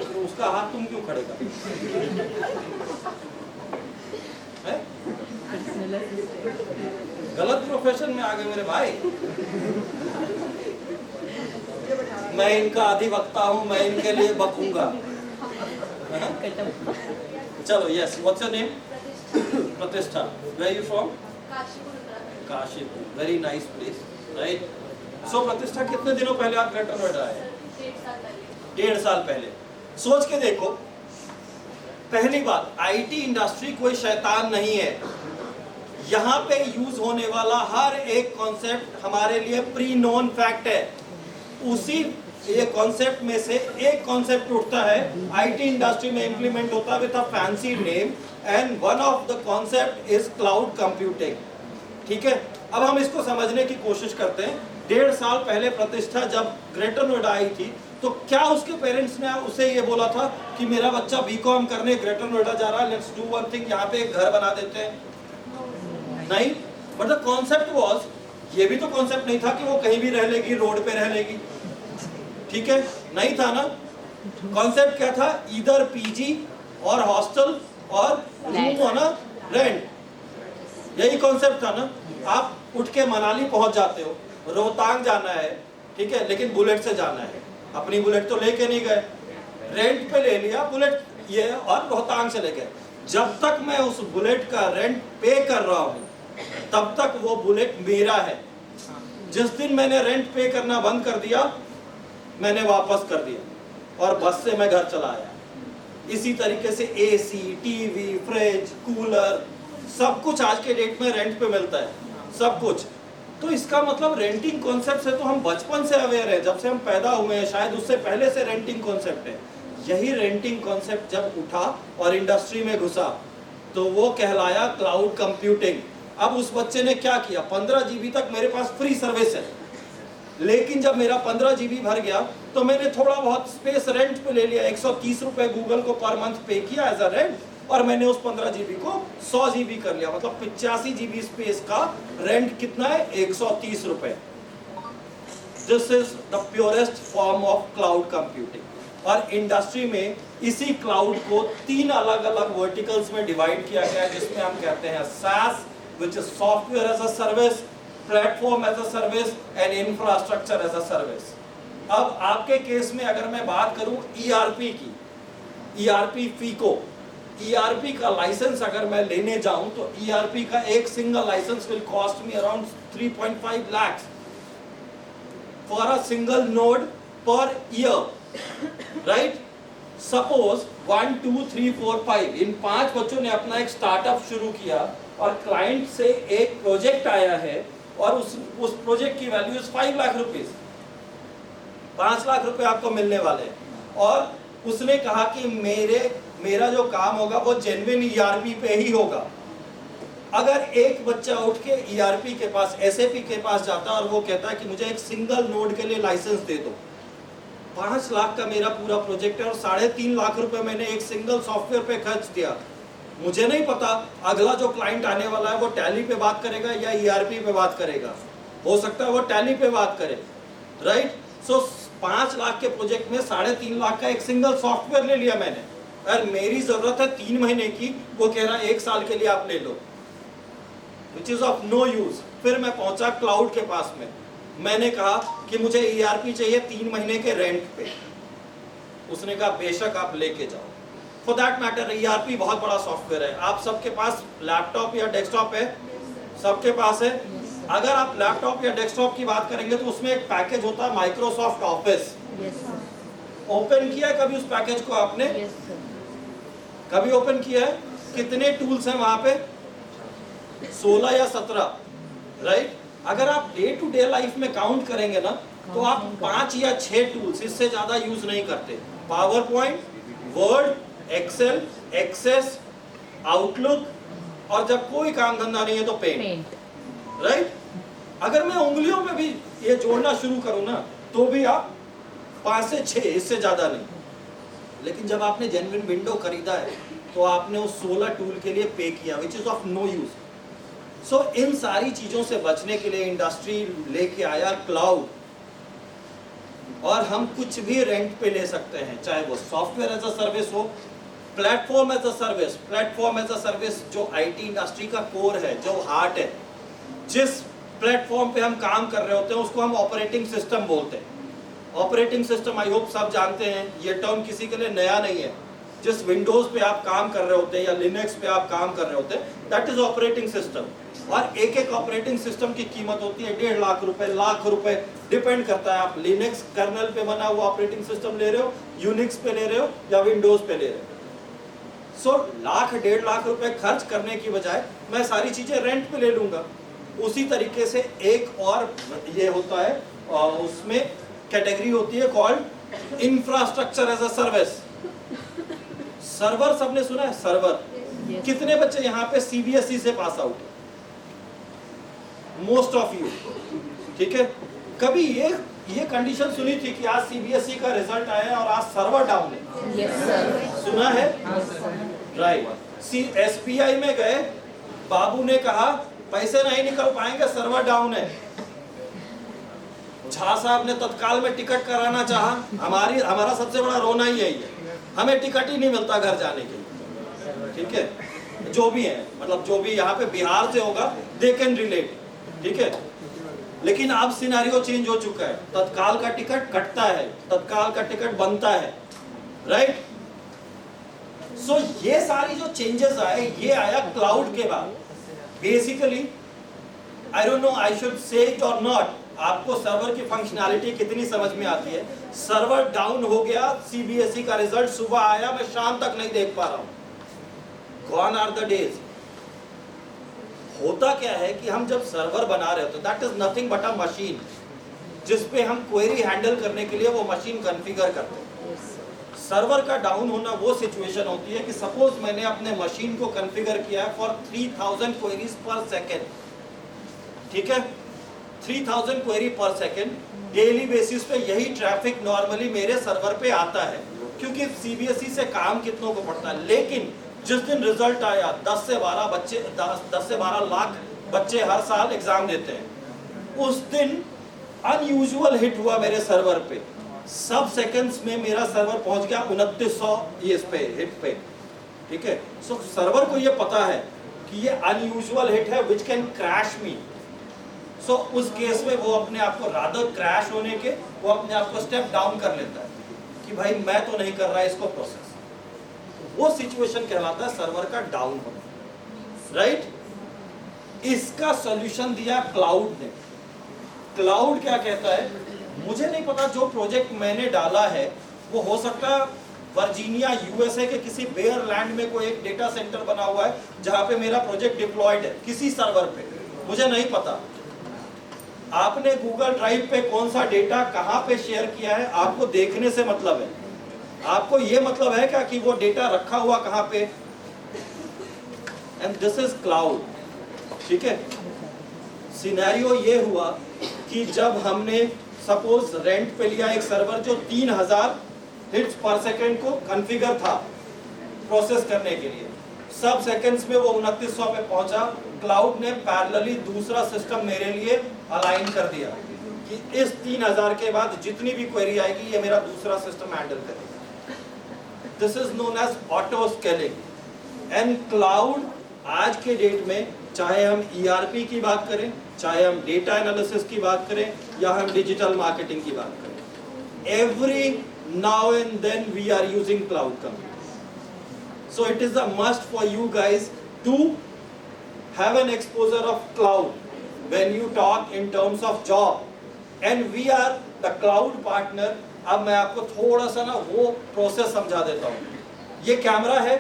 Speaker 6: तो उसका हाथ तुम क्यों खड़े कर? गलत प्रोफेशन में आ गए मेरे भाई। मैं इनका अधिवक्ता हूं, मैं इनके लिए बकूंगा। चलो, yes, what's your name? Pratishtha. Where are you from? Kashipur. Very nice place, right? So Pratishtha, कितने दिनों पहले आप ग्रेटर नोएडा आए? 1.5 साल पहले। सोच के देखो, पहली बात, आईटी इंडस्ट्री कोई शैतान नहीं है। यहाँ पे यूज होने वाला हर एक कॉन्सेप्ट हमारे लिए प्री नोन फैक्ट है। उसी ये कॉन्सेप्ट में से एक कॉन्सेप्ट उठता है, आईटी इंडस्ट्री में इंप्लीमेंट होता है with a fancy name, and one of the concept is cloud computing, ठीक है? अब हम इसको समझने की कोशिश करते हैं। 1.5 साल पहले प्रतिष्ठा जब ग्रेटर नोएडा आई थी, तो क्या उसके पेरेंट्स ने उसे ये बोला था कि मेरा बच्चा बीकॉम करने ग्रेटर नोएडा जा रहा है, लेट्स डू वन थिंग, यहाँ पे एक घर बना देते हैं? नहीं, बट द कॉन्सेप्ट वाज, ये भी तो कॉन्सेप्ट नहीं था कि वो कहीं भी रह लेगी, रोड पे रह लेगी, ठीक है? नहीं था ना। कॉन्सेप्ट क्या था? इधर पीजी और हॉस्टल और रूम हो ना, रेंट, यही कॉन्सेप्ट था ना। आप उठ के मनाली पहुंच जाते हो, रोहतांग जाना है, ठीक है, लेकिन बुलेट से जाना है। अपनी बुलेट तो लेके नहीं गए, रेंट पे ले लिया बुलेट ये और रोहतांग से ले गए। जब तक मैं उस बुलेट का रेंट पे कर रहा हूं तब तक वो बुलेट मेरा है। जिस दिन मैंने रेंट पे करना बंद कर दिया, मैंने वापस कर दिया और बस से मैं घर चला आया। इसी तरीके से एसी, टीवी, फ्रिज, कूलर, सब कुछ आज के डेट में रेंट पे मिलता है, सब कुछ। तो इसका मतलब रेंटिंग कॉन्सेप्ट से तो हम बचपन से अवेयर है, जब से हम पैदा हुए हैं, शायद उससे पहले से रेंटिंग कॉन्सेप्ट है। यही रेंटिंग कॉन्सेप्ट जब उठा और इंडस्ट्री में घुसा तो वो कहलाया क्लाउड कंप्यूटिंग। अब उस बच्चे ने क्या किया? 15 GB तक मेरे पास फ्री सर्विस है, लेकिन जब मेरा 15 GB भर गया तो मैंने थोड़ा बहुत स्पेस रेंट पे ले लिया, 130 रुपए गूगल को पर मंथ पे किया एज अ रेंट, और मैंने उस 15 GB को 100 GB कर लिया, मतलब 85 GB स्पेस का रेंट कितना है, 130 रुपए। This is the purest form of cloud computing. और इंडस्ट्री में इसी क्लाउड को 3 अलग अलग वर्टिकल्स में डिवाइड किया गया है, जिसमें हम कहते हैं SaaS, which is software as a service, platform as a service and infrastructure as a service. अब आपके केस में अगर मैं बात करूं ERP की, ERP FICO, ERP का लाइसेंस अगर मैं लेने जाऊं तो ERP का एक single licence will cost me around 3.5 lakh for a single node per year, right. Suppose 1 2 3 4 5 इन 5 बच्चों ने अपना एक स्टार्टअप शुरू किया और क्लाइंट से एक प्रोजेक्ट आया है और उस प्रोजेक्ट की वैल्यू 5 लाख रुपीस, 5 लाख रुपए आपको मिलने वाले हैं, और उसने कहा कि मेरा जो काम होगा वो जेन्युइन ERP पे ही होगा। अगर एक बच्चा उठ के ERP के पास, SAP के पास जाता है और वो कहता है कि मुझे एक सिंगल नोड के लिए लाइसेंस दे दो, 5 लाख का मेरा पूरा प्रोजेक्ट है और 3.5 लाख रुपए मैंने एक सिंगल सॉफ्टवेयर पे खर्च दिया, मुझे नहीं पता अगला जो क्लाइंट आने वाला है वो टैली पे बात करेगा या ERP पे बात करेगा, हो सकता है वो टैली पे बात करे, राइट। सो 5 लाख के प्रोजेक्ट में 3.5 लाख का एक सिंगल सॉफ्टवेयर ले लिया मैंने, और मेरी जरूरत है 3 महीने की, वो कह रहा है 1 साल के लिए आप ले लो, which is of no use. फिर मैं पहुंचा क्लाउड के पास में, मैंने कहा कि मुझे ERP चाहिए 3 महीने के रेंट पे, उसने कहा बेशक आप लेके जाओ। फॉर दैट मैटर ERP बहुत बड़ा सॉफ्टवेयर है। आप सबके पास लैपटॉप या डेस्कटॉप है, सबके पास है। अगर आप लैपटॉप या डेस्कटॉप की बात करेंगे तो उसमें एक पैकेज होता है माइक्रोसॉफ्ट ऑफिस। ओपन किया है कभी उस पैकेज को आपने? कभी ओपन किया है? कितने टूल्स हैं वहां पे? 16 या 17, राइट। अगर आप डे टू डे लाइफ में काउंट करेंगे ना तो आप 5 या 6 टूल्स, इससे ज्यादा यूज नहीं करते। PowerPoint, Word, Excel, Access, Outlook, और जब कोई काम धंधा नहीं है तो पेंट, राइट। अगर मैं उंगलियों में भी ये जोड़ना शुरू करूं ना तो भी आप 5 से 6, इससे ज्यादा नहीं। लेकिन जब आपने जेन्युइन विंडो खरीदा है तो आपने उस 16 टूल के लिए पे किया, which is of no use. So इन सारी चीजों से बचने के लिए इंडस्ट्री लेके आया क्लाउड, और हम कुछ भी रेंट पे ले सकते हैं, चाहे वो सॉफ्टवेयर एज अ सर्विस हो, platform as a service. Platform as a service जो IT इंडस्ट्री का कोर है, जो हार्ट है, जिस प्लेटफॉर्म पे हम काम कर रहे होते हैं उसको हम ऑपरेटिंग सिस्टम बोलते हैं। ऑपरेटिंग सिस्टम आई होप सब जानते हैं, ये टर्म किसी के लिए नया नहीं है। जिस विंडोज पे आप काम कर रहे होते हैं या लिनक्स पे आप काम कर रहे होते हैं, दैट इज ऑपरेटिंग सिस्टम। और एक एक ऑपरेटिंग सिस्टम की कीमत होती है 1.5 लाख रुपए, लाख रुपए, डिपेंड करता है आप लिनक्स कर्नल पे बना हुआ ऑपरेटिंग सिस्टम ले रहे हो, यूनिक्स पे ले रहे हो या विंडोज पे ले रहे हो। सो लाख 1.5 लाख रुपए खर्च करने की बजाय मैं सारी चीजें रेंट पे ले लूंगा। उसी तरीके से एक और ये होता है, उसमें कैटेगरी होती है called infrastructure as a service. Server सबने सुना है? सर्वर कितने बच्चे यहाँ पे CBSE से pass out? Most of you, ठीक है। कभी ये कंडीशन सुनी थी कि आज CBSE का रिजल्ट आया है और आज सर्वर डाउन है?
Speaker 7: Yes sir.
Speaker 6: सुना है? राइट। SBI में गए, बाबू ने कहा पैसे नहीं निकल पाएंगे, सर्वर डाउन है। झा साहब ने तत्काल में टिकट कराना चाहा। हमारा सबसे बड़ा रोना ही यही है, हमें टिकट ही नहीं मिलता घर जाने के लिए, ठीक है। जो भी है, मतलब जो भी यहाँ पे बिहार से होगा दे कैन रिलेट, ठीक है। लेकिन अब सिनेरियो चेंज हो चुका है, तत्काल का टिकट कटता है, तत्काल का टिकट बनता है, राइट। सो ये सारी जो चेंजेस आए, ये आया क्लाउड के बाद। Basically I don't no I should say it और नॉट, आपको सर्वर की फंक्शनैलिटी कितनी समझ में आती है। सर्वर डाउन हो गया, CBSE का रिजल्ट सुबह आया, मैं शाम तक नहीं देख पा रहा हूं। Gone are the days. होता क्या है कि हम जब सर्वर बना रहे होते, that is nothing but a machine, जिसपे हम क्वेरी हैंडल करने के लिए वो मशीन कॉन्फ़िगर करते हैं। सर्वर का डाउन होना वो सिचुएशन होती है कि सपोज मैंने अपने मशीन को कॉन्फ़िगर किया है फॉर 3000 क्वेरीज पर सेकेंड, ठीक है। 3000 क्वेरी पर सेकेंड डेली बेसिस पे यही ट्रैफिक नॉर्मली मेरे सर्वर पे आता है, क्योंकि सीबीएसई से काम कितनों को पड़ता है। लेकिन जिस दिन रिजल्ट आया 10 से 12 लाख बच्चे हर साल एग्जाम देते हैं, उस दिन अनयूजुअल हिट हुआ मेरे सर्वर पे। सब सेकंड्स में मेरा सर्वर पहुंच गया 2900 इस पे हिट पे, ठीक है। सो सर्वर को ये पता है कि ये अनयूजुअल हिट है विच कैन क्रैश मी। सो उस केस में वो अपने आप को रादर क्रैश होने के वो अपने आप को स्टेप डाउन कर लेता है कि भाई मैं तो नहीं कर रहा इसको प्रोसेस। वो सिचुएशन कहलाता है सर्वर का डाउन होना, राइट। इसका सॉल्यूशन दिया क्लाउड ने। क्लाउड क्या कहता है, मुझे नहीं पता जो प्रोजेक्ट मैंने डाला है वो हो सकता है वर्जीनिया यूएसए के किसी बेयर लैंड में कोई एक डेटा सेंटर बना हुआ है जहां पे मेरा प्रोजेक्ट डिप्लॉयड है किसी सर्वर पे, मुझे नहीं पता। आपने गूगल ड्राइव पे कौन सा डेटा कहां पे शेयर किया है आपको देखने से मतलब है, आपको ये मतलब है क्या कि वो डेटा रखा हुआ कहां पे। एंड दिस इज क्लाउड, ठीक है। सिनेरियो ये हुआ कि जब हमने सपोज रेंट पे लिया एक सर्वर जो 3000 हिट्स पर सेकेंड को कॉन्फ़िगर था प्रोसेस करने के लिए, सब सेकंड्स में वो 2900 पे पहुंचा। क्लाउड ने पैरेलली दूसरा सिस्टम मेरे लिए अलाइन कर दिया कि इस 3000 के बाद जितनी भी क्वेरी आएगी ये मेरा दूसरा सिस्टम हैंडल करेगा। This is known as auto scaling. And cloud आज के डेट में चाहे हम ईआरपी की बात करें, चाहे हम डेटा एनालिसिस की बात करें या हम डिजिटल मार्केटिंग की बात करें, every now and then we are using cloud computing. So it is a must for you guys to have an exposure of cloud when you talk in terms of job and we are the cloud partner। अब मैं आपको थोड़ा सा ना वो process समझा देता हूँ। ये कैमरा है,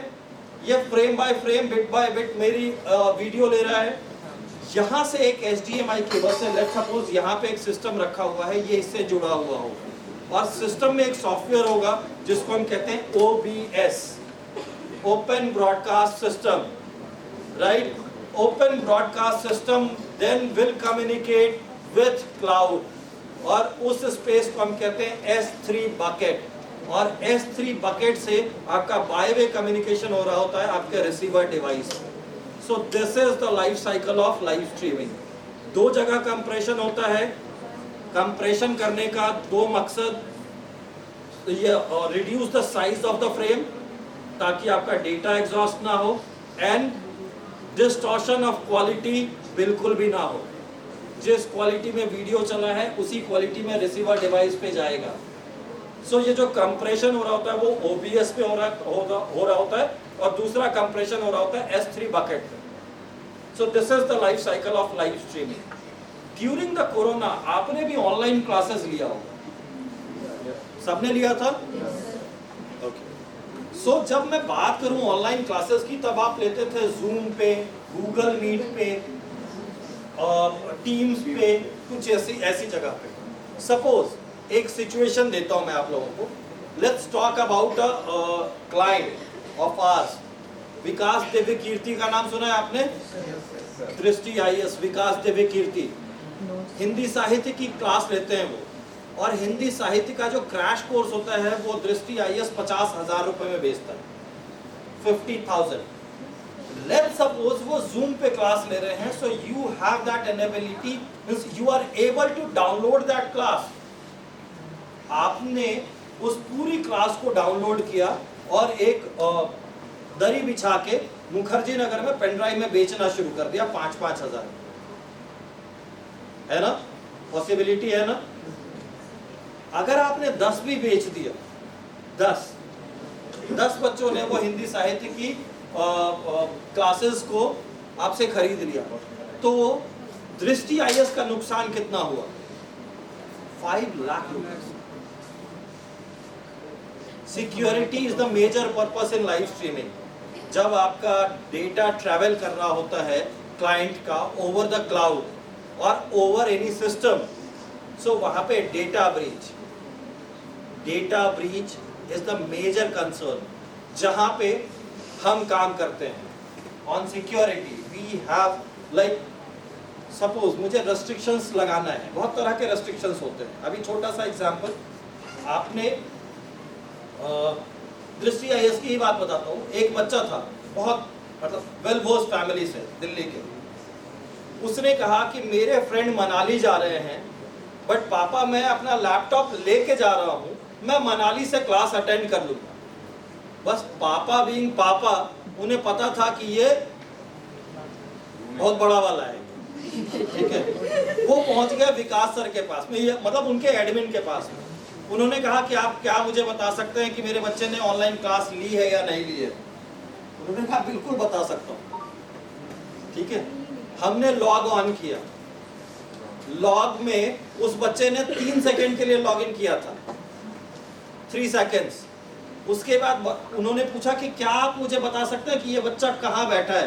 Speaker 6: ये frame by frame bit by bit मेरी वीडियो ले रहा है। यहाँ से एक HDMI केबल से लेट सपोज यहाँ पे एक सिस्टम रखा हुआ है, ये इससे जुड़ा हुआ होगा और सिस्टम में एक सॉफ्टवेयर होगा जिसको हम कहते हैं OBS, open broadcast system, right. Open broadcast system then will communicate with cloud और उस स्पेस को हम कहते हैं S3 bucket और S3 bucket से आपका बाय-वे कम्युनिकेशन हो रहा होता है आपके receiver device. So this is the life cycle of live streaming. दो जगह कंप्रेशन होता है। कंप्रेशन करने का दो मकसद, ये reduce the size of the frame ताकि आपका डेटा एग्जॉस्ट ना हो एंड डिस्टॉर्शन ऑफ क्वालिटी बिल्कुल भी ना हो। जिस क्वालिटी में वीडियो चला है उसी क्वालिटी में रिसीवर डिवाइस पे जाएगा। सो ये जो कंप्रेशन हो रहा होता है वो OBS पे हो रहा होता है और दूसरा कंप्रेशन हो रहा होता है S3 बकेट पे। सो this is the life cycle of live streaming. During the corona आपने भी ऑनलाइन क्लासेस लिया होगा, सबने लिया था? सो जब मैं बात करूं ऑनलाइन क्लासेस की तब आप लेते थे जूम पे, गूगल मीट पे, टीम्स पे, कुछ ऐसी जगह पे। सपोज एक सिचुएशन देता हूं मैं आप लोगों को। Let's talk about a client of ours, Vikas Divya Kirti का नाम सुना है आपने? दृष्टि IAS विकास दिव्य कीर्ति हिंदी साहित्य की क्लास लेते हैं वो, और हिंदी साहित्य का जो क्रैश कोर्स होता है वो दृष्टि IAS 50,000 रुपए में बेचता है, 50,000। लेट्स सपोज वो जूम पे क्लास ले रहे हैं, so you have that enability, means you are able to download that class. आपने उस पूरी क्लास को डाउनलोड किया और एक दरी बिछा के मुखर्जी नगर में पेनड्राइव में बेचना शुरू कर दिया 5-5 हजार। है ना, पॉसिबिलिटी है ना? अगर आपने 10 भी बेच दिया, 10 बच्चों ने वो हिंदी साहित्य की क्लासेस को आपसे खरीद लिया, तो दृष्टि IAS का नुकसान कितना हुआ? 5 लाख रुपए। Security is the major purpose in live streaming. जब आपका डेटा ट्रैवल कर रहा होता है क्लाइंट का ओवर द क्लाउड और ओवर एनी सिस्टम, सो वहां पे data breach is the major concern जहां पे हम काम करते हैं। On security we have like suppose मुझे रेस्ट्रिक्शंस लगाना है, बहुत तरह के रेस्ट्रिक्शंस होते हैं। अभी छोटा सा एग्जांपल, आपने दृष्टि आईएएस की ही बात बताता हूँ। एक बच्चा था, बहुत मतलब वेल बोस्ट फैमिली से, दिल्ली के। उसने कहा कि मेरे फ्रेंड मनाली जा रहे हैं, बट पापा मैं अपना लैपटॉप लेके जा रहा हूँ, मैं मनाली से क्लास अटेंड कर लूँगा। बस पापा बीइंग पापा, उन्हें पता था कि ये बहुत बड़ा वाला है, ठीक है। वो पहुंच गए विकास सर के पास में, ये मतलब उनके एडमिन के पास में। उन्होंने कहा कि आप क्या मुझे बता सकते हैं कि मेरे बच्चे ने ऑनलाइन क्लास ली है या नहीं ली है? उन्होंने कहा बिल्कुल बता सकता हूँ, ठीक है। हमने लॉग ऑन किया, लॉग में उस बच्चे ने 3 सेकंड के लिए लॉग इन किया था, 3 सेकंड्स। उसके बाद उन्होंने पूछा कि क्या आप मुझे बता सकते हैं कि ये बच्चा कहाँ बैठा है?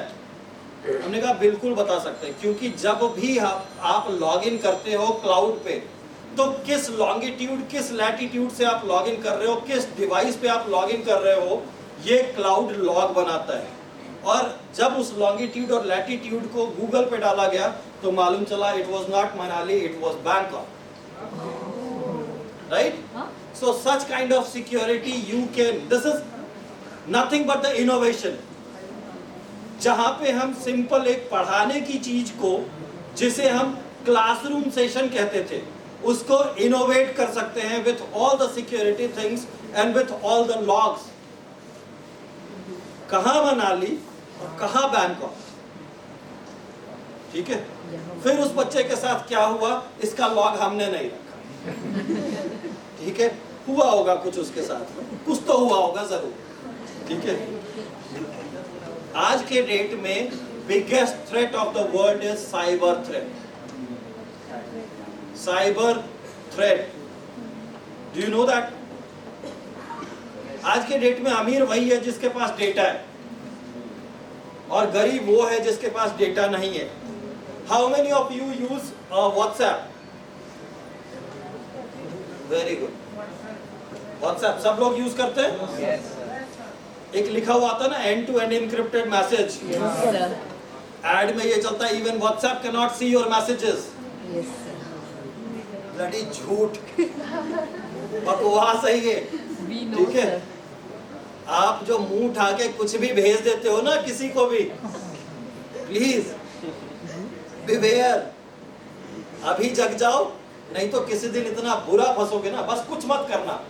Speaker 6: हमने कहा बिल्कुल बता सकते हैं, क्योंकि जब भी आप लॉग इन करते हो क्लाउड पे, तो किस लॉन्गिट्यूड किस लैटिट्यूड से आप लॉग इन कर रहे हो, किस डिवाइस पे आप लॉग इन कर रहे हो, ये क्लाउड लॉग बनाता है। और जब उस लॉन्गिट्यूड और लैटिट्यूड को गूगल पे डाला गया तो मालूम चला it was not Manali, it was Bangkok, right? So such kind of security you can, this is nothing but the innovation, जहां पे हम सिंपल एक पढ़ाने की चीज को, जिसे हम क्लासरूम सेशन कहते थे, उसको इनोवेट कर सकते हैं with all the security things and with all the logs। कहां मनाली और कहां बैंकॉक, ठीक है। फिर उस बच्चे के साथ क्या हुआ, इसका लॉग हमने नहीं रखा, ठीक है। हुआ होगा कुछ उसके साथ में, कुछ तो हुआ होगा जरूर, ठीक है। आज के डेट में biggest threat of the world is cyber threat. Cyber threat, do you know that? आज के डेट में अमीर वही है जिसके पास डेटा है, और गरीब वो है जिसके पास डेटा नहीं है। How many of you use WhatsApp? Very good, WhatsApp सब लोग यूज करते हैं?
Speaker 8: Yes,
Speaker 6: एक लिखा हुआ आता ना end to end encrypted message,
Speaker 7: sir.
Speaker 6: Ad में ये चलता है even WhatsApp can not see your messages.
Speaker 7: Yes, sir.
Speaker 6: Bloody झूठ, बकवास है ये,
Speaker 7: We know,
Speaker 6: ठीक है।
Speaker 7: sir.
Speaker 6: आप जो मुंह उठा के कुछ भी भेज देते हो ना किसी को भी, प्लीज बिवेयर, अभी जग जाओ, नहीं तो किसी दिन इतना बुरा फंसोगे ना। बस कुछ मत करना,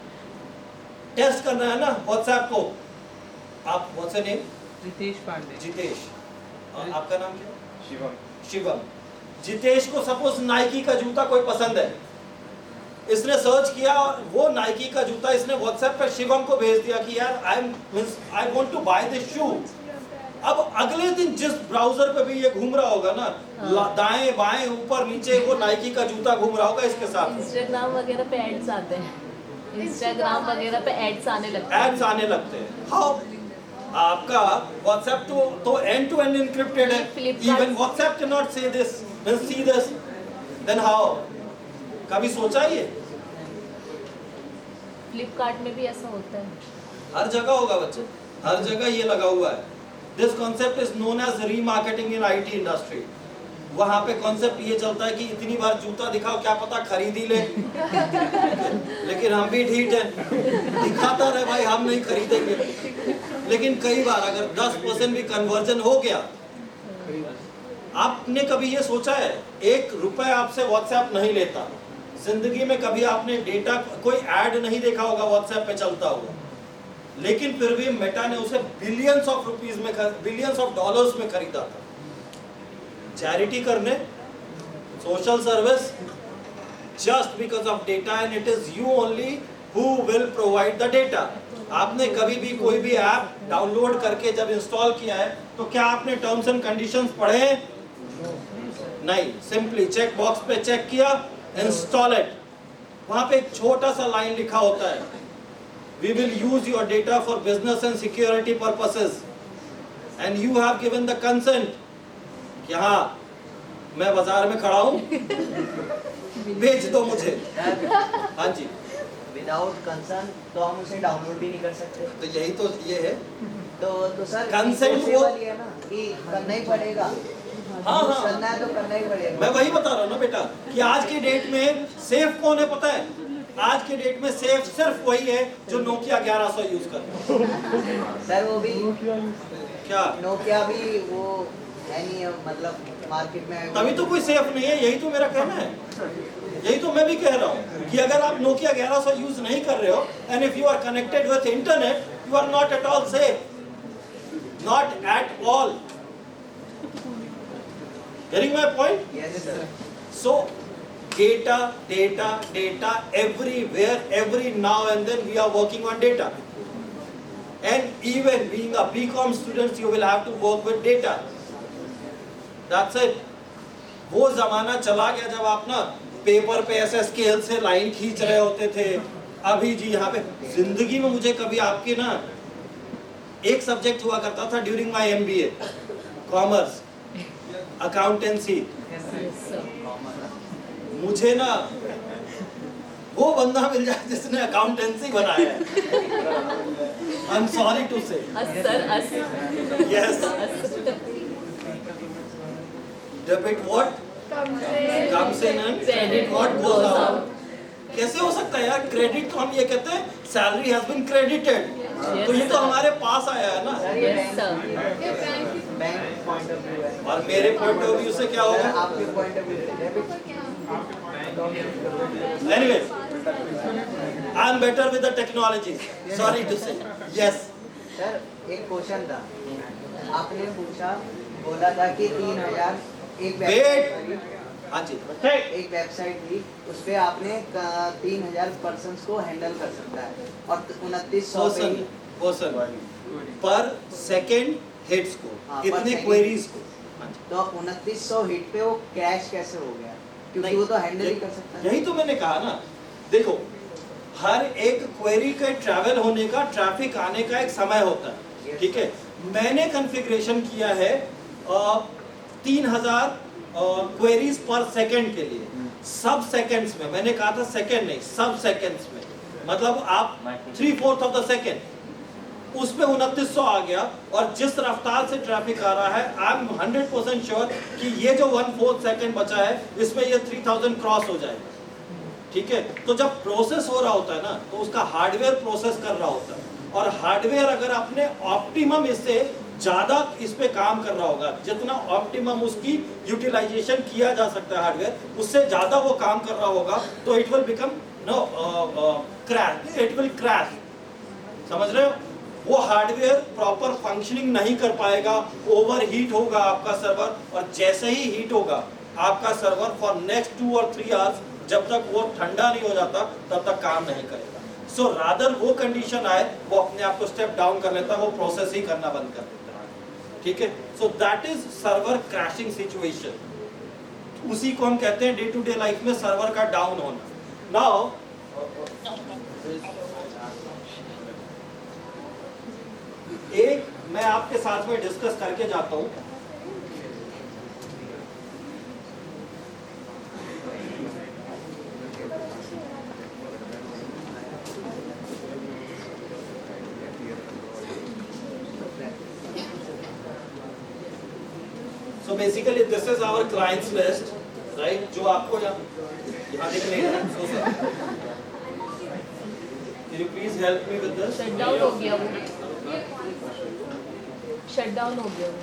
Speaker 6: टेस्ट करना है ना व्हाट्सएप को। आप what's your name?
Speaker 9: Jitesh Pandey.
Speaker 6: Jitesh, और आपका नाम क्या?
Speaker 5: शिवम।
Speaker 6: शिवम। जितेश को सपोज नाइकी का जूता कोई पसंद है, इसने सर्च किया और वो नाइकी का जूता इसने व्हाट्सएप पे शिवम को भेज दिया कि यार I want to buy this shoe. अब अगले दिन जिस ब्राउजर पे भी ये घूम रहा होगा ना, दाएं बाएं ऊपर नीचे वो नाइकी का जूता घूम रहा होगा इसके साथ।
Speaker 7: इंस्टाग्राम वगैरह पे एड्स आते हैं, इंस्टाग्राम वगैरह पे एड्स आने लगते हैं।
Speaker 6: एड्स आने लगते हैं। हाउ? आपका व्हाट्सएप तो एंड टू एंड इनक्रिप्टेड है,
Speaker 7: Flipkart-
Speaker 6: even WhatsApp can not see this, see this, then how? कभी सोचा ये?
Speaker 7: फ्लिपकार्ट में भी ऐसा होता है।
Speaker 6: हर जगह होगा बच्चे, हर जगह ये लगा हुआ है। This concept is known as remarketing in IT industry. वहां पे कॉन्सेप्ट ये चलता है कि इतनी बार जूता दिखाओ, क्या पता खरीद ही ले, लेकिन हम भी ढीठ हैं, दिखाता रहे भाई हम नहीं खरीदेंगे। लेकिन कई बार अगर 10% भी कन्वर्जन हो गया, आपने कभी ये सोचा है, 1 रुपए आपसे व्हाट्सएप नहीं लेता, जिंदगी में कभी आपने डेटा कोई ऐड नहीं देखा होगा व्हाट्सएप पे चलता हुआ, लेकिन फिर भी मेटा ने उसे बिलियंस ऑफ रुपीस में, बिलियंस ऑफ डॉलर्स में खरीदा था। चैरिटी करने, social service, just because of data, and it is you only who will provide the data. आपने कभी भी कोई भी ऐप डाउनलोड करके जब इंस्टॉल किया है तो क्या आपने टर्म्स एंड कंडीशंस पढ़े? नहीं, सिंपली चेक बॉक्स पे चेक किया, इंस्टॉल इट। वहां पे एक छोटा सा लाइन लिखा होता है, we will use your data for business and security purposes and you have given the consent कि हाँ मैं बाजार में खड़ा हूं, भेज दो मुझे। हाँ जी,
Speaker 8: विदाउट कंसर्न तो हम उसे डाउनलोड भी नहीं कर सकते।
Speaker 6: तो यही तो ये है।
Speaker 8: तो सर
Speaker 6: Consent
Speaker 8: possible
Speaker 6: वो-
Speaker 8: है ना कि करना ही पड़ेगा।
Speaker 6: हाँ
Speaker 8: यूज
Speaker 6: हाँ
Speaker 8: करना है तो करना ही पड़ेगा।
Speaker 6: मैं वही बता रहा हूँ ना बेटा कि आज के डेट में सेफ कौन है पता है? आज के डेट में सेफ सिर्फ वही है जो नोकिया 1100 यूज करता है।
Speaker 8: सर वो भी
Speaker 6: क्या
Speaker 8: नोकिया भी वो है नहीं है, मतलब मार्केट में
Speaker 6: तभी तो कोई सेफ नहीं है, यही तो मेरा कहना है, यही तो मैं भी कह रहा हूँ कि अगर आप नोकिया 1100 यूज नहीं कर रहे हो and if you are connected with internet you are not at all safe, not at all. Getting my point?
Speaker 8: Yes sir.
Speaker 6: So data, data, data everywhere, every now and then we are working on data. And even being a BCom students, you will have to work with data. That's it. वो जमाना चला गया जब आप ना paper पे ऐसे scale से लाइन खींच रहे होते थे। अभी जी यहाँ पे जिंदगी में मुझे कभी आपके ना एक सब्जेक्ट हुआ करता था during my MBA, commerce, accountancy. मुझे ना वो बंदा मिल जाए जिसने अकाउंटेंसी बनाया है। आई एम सॉरी टू से yes. Debit what comes in and credit what goes out. कैसे हो सकता है यार? क्रेडिट तो हम ये कहते हैं सैलरी हैज बीन क्रेडिटेड, तो ये तो हमारे पास आया है ना।
Speaker 8: बैंक पॉइंट ऑफ व्यू है
Speaker 6: और मेरे पॉइंट ऑफ व्यू से क्या होगा?
Speaker 8: आपके पॉइंट ऑफ व्यू से debit.
Speaker 6: Anyway, I am better with the technology. Sorry to say. Yes.
Speaker 8: Sir एक क्वेश्चन था, आपने पूछा बोला था कि 3000 एक
Speaker 6: Wait. हाँ जी।
Speaker 8: एक वेबसाइट थी उस पे आपने 3000 पर्सन्स को हैंडल कर सकता है और 2900
Speaker 6: पर्सन पर सेकंड हिट्स को,
Speaker 8: हाँ, per
Speaker 6: इतने
Speaker 8: second।
Speaker 6: क्वेरीज को। हाँ जी।
Speaker 8: तो 2900 हिट पे वो क्रैश कैसे हो गया? क्योंकि
Speaker 6: नहीं,
Speaker 8: वो तो हैंडल ही कर सकता है।
Speaker 6: यही तो मैंने कहा ना, देखो हर एक क्वेरी के ट्रैवल होने का, ट्रैफिक आने का एक समय होता है, ठीक है। मैंने कॉन्फ़िगरेशन किया है 3000 क्वेरीज पर सेकंड के लिए, सब सेकंड्स में। मैंने कहा था सेकंड नहीं, सब सेकंड्स में, मतलब आप 3/4 ऑफ द सेकंड, उसमें 2900 आ गया। और जिस रफ्तार से ट्रैफिक आ रहा है, आई एम 100% श्योर कि ये जो 1/4 सेकंड बचा है इसमें ये 3000 क्रॉस हो जाएगा, ठीक है। तो जब प्रोसेस हो रहा होता है ना, तो उसका हार्डवेयर प्रोसेस कर रहा होता है, और हार्डवेयर अगर आपने ऑप्टिमम इससे ज्यादा इस पे काम कर रहा होगा, जितना ऑप्टिमम उसकी यूटिलाइजेशन किया जा सकता है हार्डवेयर, उससे ज्यादा वो काम कर रहा होगा, तो it will become crash, it will crash. समझ रहे हो? वो हार्डवेयर प्रॉपर फंक्शनिंग नहीं कर पाएगा, ओवर हीट होगा आपका सर्वर, और जैसे ही हीट होगा आपका सर्वर फॉर नेक्स्ट 2 और 3 आवर्स, जब तक वो ठंडा नहीं हो जाता तब तक काम नहीं करेगा। सो रादर वो कंडीशन आए, वो अपने आप को स्टेप डाउन कर लेता है, वो प्रोसेस ही करना बंद कर देता है, ठीक है। So that is server crashing situation. उसी को हम कहते हैं डे टू डे लाइफ में सर्वर का डाउन होना। नाउ एक मैं आपके साथ में डिस्कस करके जाता हूं। So basically this is our clients list, right? जो आपको यहाँ दिख नहीं रहा। So sir, can you please help me with this?
Speaker 7: Shut down हो गया वो, शट डाउन हो गया वो।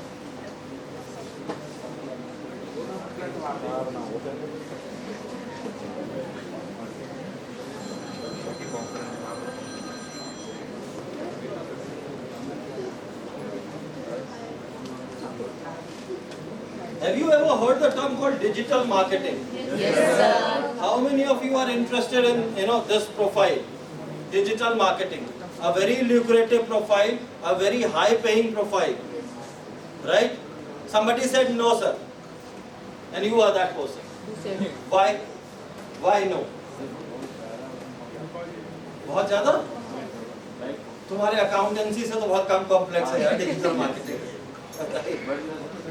Speaker 6: Have you ever heard the term called digital marketing?
Speaker 7: Yes sir.
Speaker 6: How many of you are interested in this profile, digital marketing? A very lucrative profile, a very high paying profile, right? Somebody said no sir, and you are that person. Why? Why no? बहुत ज्यादा? तुम्हारे accountancy से तो बहुत कम complex है यार digital marketing.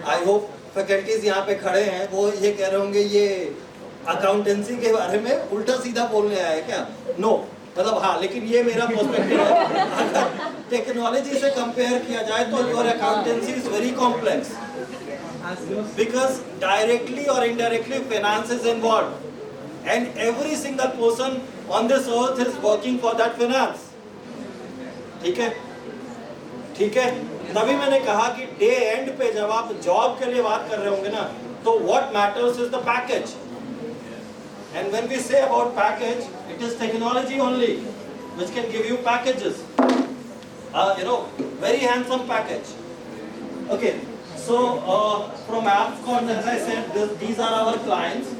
Speaker 6: I hope faculties यहाँ पे खड़े हैं, वो ये कह रहे होंगे ये अकाउंटेंसी के बारे में उल्टा सीधा बोलने आया है क्या? नो, मतलब हाँ, लेकिन ये मेरा पर्सपेक्टिव है। अगर टेक्नोलॉजी से कंपेयर किया जाए तो your accountancy is very complex, because directly or indirectly finance is involved, and every single person on this earth is working for that finance. ठीक है, ठीक है. तभी मैंने कहा कि डे एंड पे जब आप जॉब के लिए बात कर रहे होंगे ना, तो what matters is the package. And when we say about package, it is technology only which can give you packages. Very handsome package. Okay, so from AppsCon, as I said, these are our clients.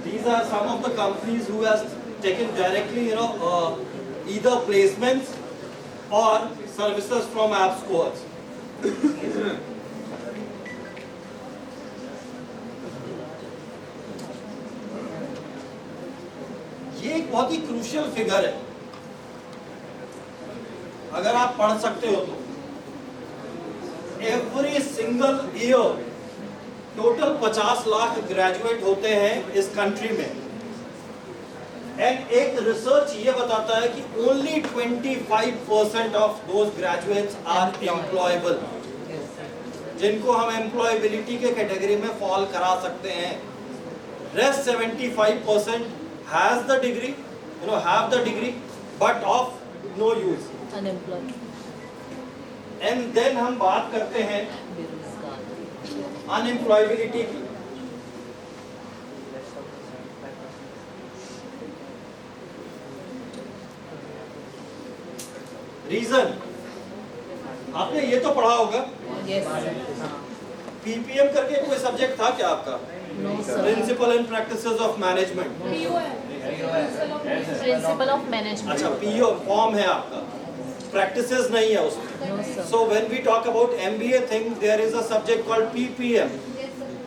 Speaker 6: These are some of the companies who has taken directly, either placements or services from AppsCodes. ये एक बहुत ही crucial figure है, अगर आप पढ़ सकते हो तो. Every single year total 50 lakh graduate होते हैं इस कंट्री में, एंड एक रिसर्च ये बताता है कि only 25% of those graduates are employable, जिनको हम एम्प्लॉयबिलिटी के कैटेगरी में फॉल करा सकते हैं. Rest 75% has the degree, have the degree, but of no use.
Speaker 7: Unemployed.
Speaker 6: And then हम बात करते हैं अनएम्प्लॉयबिलिटी की. रीजन आपने ये तो पढ़ा होगा. पीपीएम करके कोई सब्जेक्ट था क्या आपका?
Speaker 7: No, sir.
Speaker 6: Principle and practices of management.
Speaker 7: Principle of management.
Speaker 6: अच्छा, पीओ फॉर्म है आपका, प्रैक्टिसेस नहीं है उसमें.
Speaker 7: No, sir.
Speaker 6: So when we talk about MBA thing, there is a subject called PPM,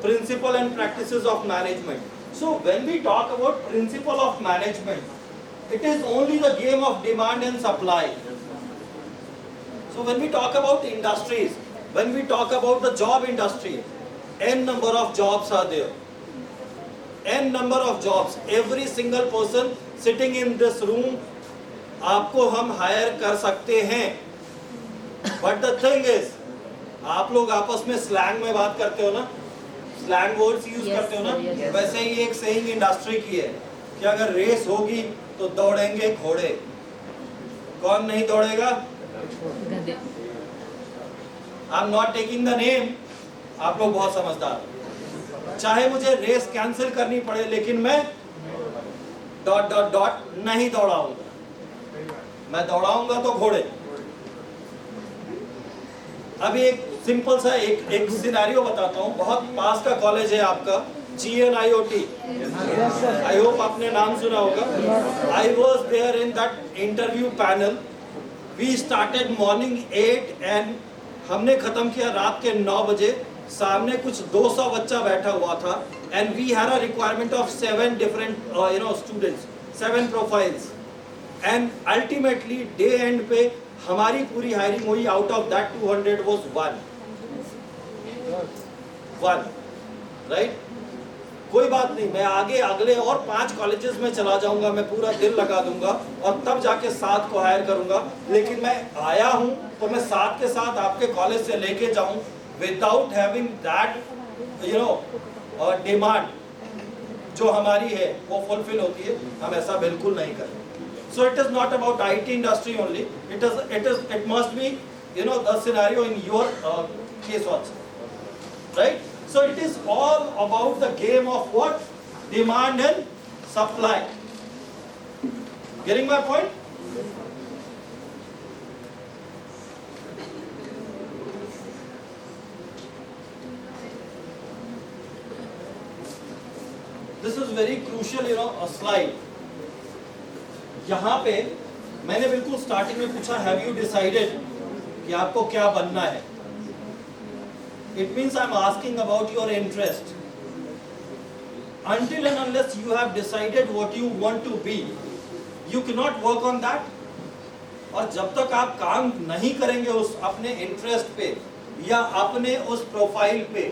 Speaker 6: Principle and Practices of Management. So when we talk about Principle of Management, it is only the game of demand and supply. So when we talk about industries, when we talk about the job industry, n number of jobs are there. N number of jobs. Every single person sitting in this room, आपको हम higher कर सकते हैं. But the thing is, आप लोग आपस में slang में बात करते हो ना, स्लैंग वर्ड्स यूज करते हो ना, वैसे ही एक सेइंग इंडस्ट्री की है कि अगर रेस होगी तो दौड़ेंगे घोड़े. कौन नहीं दौड़ेगा?
Speaker 7: गधे.
Speaker 6: I am not taking the name. आप लोग बहुत समझदार. चाहे मुझे रेस कैंसिल करनी पड़े, लेकिन मैं ... नहीं दौड़ाऊंगा. मैं दौड़ाऊंगा तो घोड़े. अभी एक सिंपल सा एक सिनेरियो बताता हूँ. बहुत पास का कॉलेज है आपका, GNIOT. आई होप आपने नाम सुना होगा. I was there in that interview panel. We started morning 8 and हमने खत्म किया रात के 9 बजे. सामने कुछ 200 बच्चा बैठा हुआ था, and we had a requirement of 7 different students, 7 profiles, and ultimately day end पे हमारी पूरी हायरिंग हुई. Out of that 200 was 1, right. कोई बात नहीं, मैं आगे अगले और 5 कॉलेजेस में चला जाऊंगा, मैं पूरा दिल लगा दूंगा और तब जाके 7 को हायर करूंगा. लेकिन मैं आया हूं तो मैं 7 के साथ आपके कॉलेज से लेके जाऊं विदाउट हैविंग दैट डिमांड जो हमारी है वो फुलफिल होती है. हम ऐसा बिल्कुल नहीं करें. सो it is not about IT industry only. It must be the scenario in your case also, right? So it is all about the game of what? Demand and supply. Getting my point? This is very crucial, a slide. यहाँ पे मैंने बिल्कुल starting में पूछा, have you decided कि आपको क्या बनना है? It means I'm asking about your interest. Until and unless you have decided what you want to be, you cannot work on that. और जब तक आप काम नहीं करेंगे उस अपने इंटरेस्ट पे या अपने उस प्रोफाइल पे,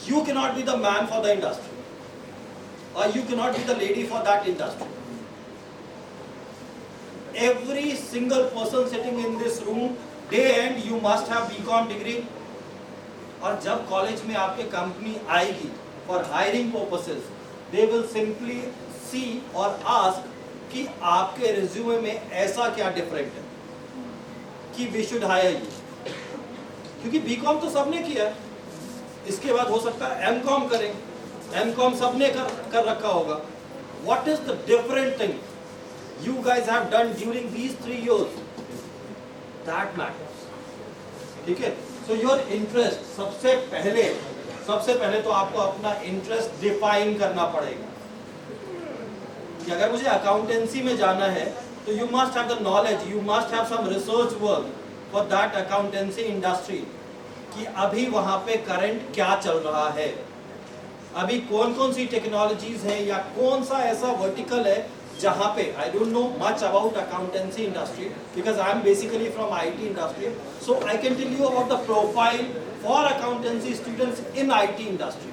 Speaker 6: you cannot be the man for the industry, or you cannot be the lady for that industry. every single person sitting in this room, day end you must have BCom degree. और जब college में आपके company आएगी for hiring purposes, they will simply see और ask कि आपके resume में ऐसा क्या डिफरेंट है कि we should hire you. क्योंकि बीकॉम तो सबने किया है, इसके बाद हो सकता है एमकॉम करें, एमकॉम सबने कर रखा होगा. What is the different thing you guys have done during these 3 years? That matters. ठीक है? So your interest, सबसे पहले तो आपको अपना इंटरेस्ट डिफाइन करना पड़ेगा कि अगर मुझे अकाउंटेंसी में जाना है तो you must have the knowledge, you must have some research work for that accountancy industry कि अभी वहां पे करंट क्या चल रहा है, अभी कौन कौन सी टेक्नोलॉजीज हैं या कौन सा ऐसा वर्टिकल है जहां पे I don't know much about accountancy industry because I am basically from IT industry. So I can tell you about the profile for accountancy students in IT industry.